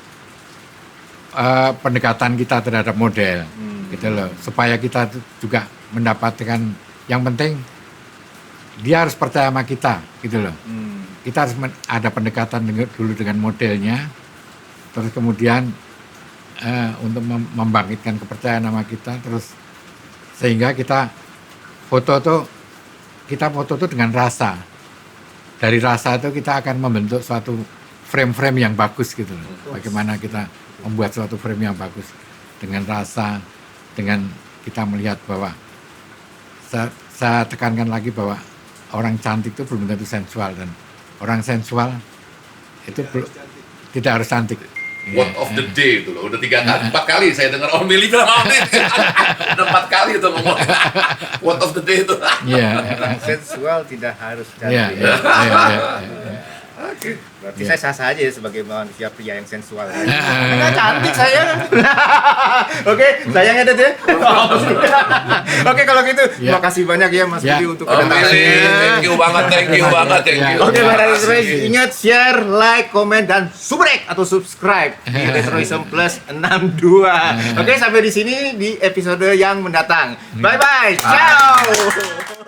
S1: pendekatan kita terhadap model gitu loh, supaya kita juga mendapatkan, yang penting dia harus percaya sama kita gitu loh. Kita harus ada pendekatan dulu dengan modelnya, terus kemudian untuk membangkitkan kepercayaan sama kita, terus sehingga kita foto tuh dengan rasa. Dari rasa itu kita akan membentuk suatu frame-frame yang bagus gitu loh. Bagaimana kita membuat suatu frame yang bagus dengan rasa, dengan kita melihat bahwa saya tekankan lagi bahwa orang cantik itu belum tentu sensual, dan orang sensual itu tidak harus cantik.
S2: Word of the day itu loh, udah 4 kali saya dengar Om Willy bilang udah 4 kali itu ngomong word of the day itu.
S1: Iya.
S3: Sensual tidak harus
S1: Iya.
S3: cantik.
S2: Oke.
S3: Berarti
S1: Iya.
S3: saya sah saja ya sebagai manusia pria yang sensual. Karena cantik saya. Oke, sayang edit ya. Oke, kalau gitu
S1: Ya.
S3: terima kasih banyak ya Mas
S1: Ya.
S3: Budi untuk
S2: Om Willy,
S3: kedatangannya.
S2: thank you banget.
S1: Ya.
S3: Oke,
S2: Terima
S3: para
S2: kasih.
S3: Retrois, ingat share, like, komen, dan subrek atau subscribe di Retroism Plus 62. Oke, sampai di sini di episode yang mendatang. Bye bye, ciao.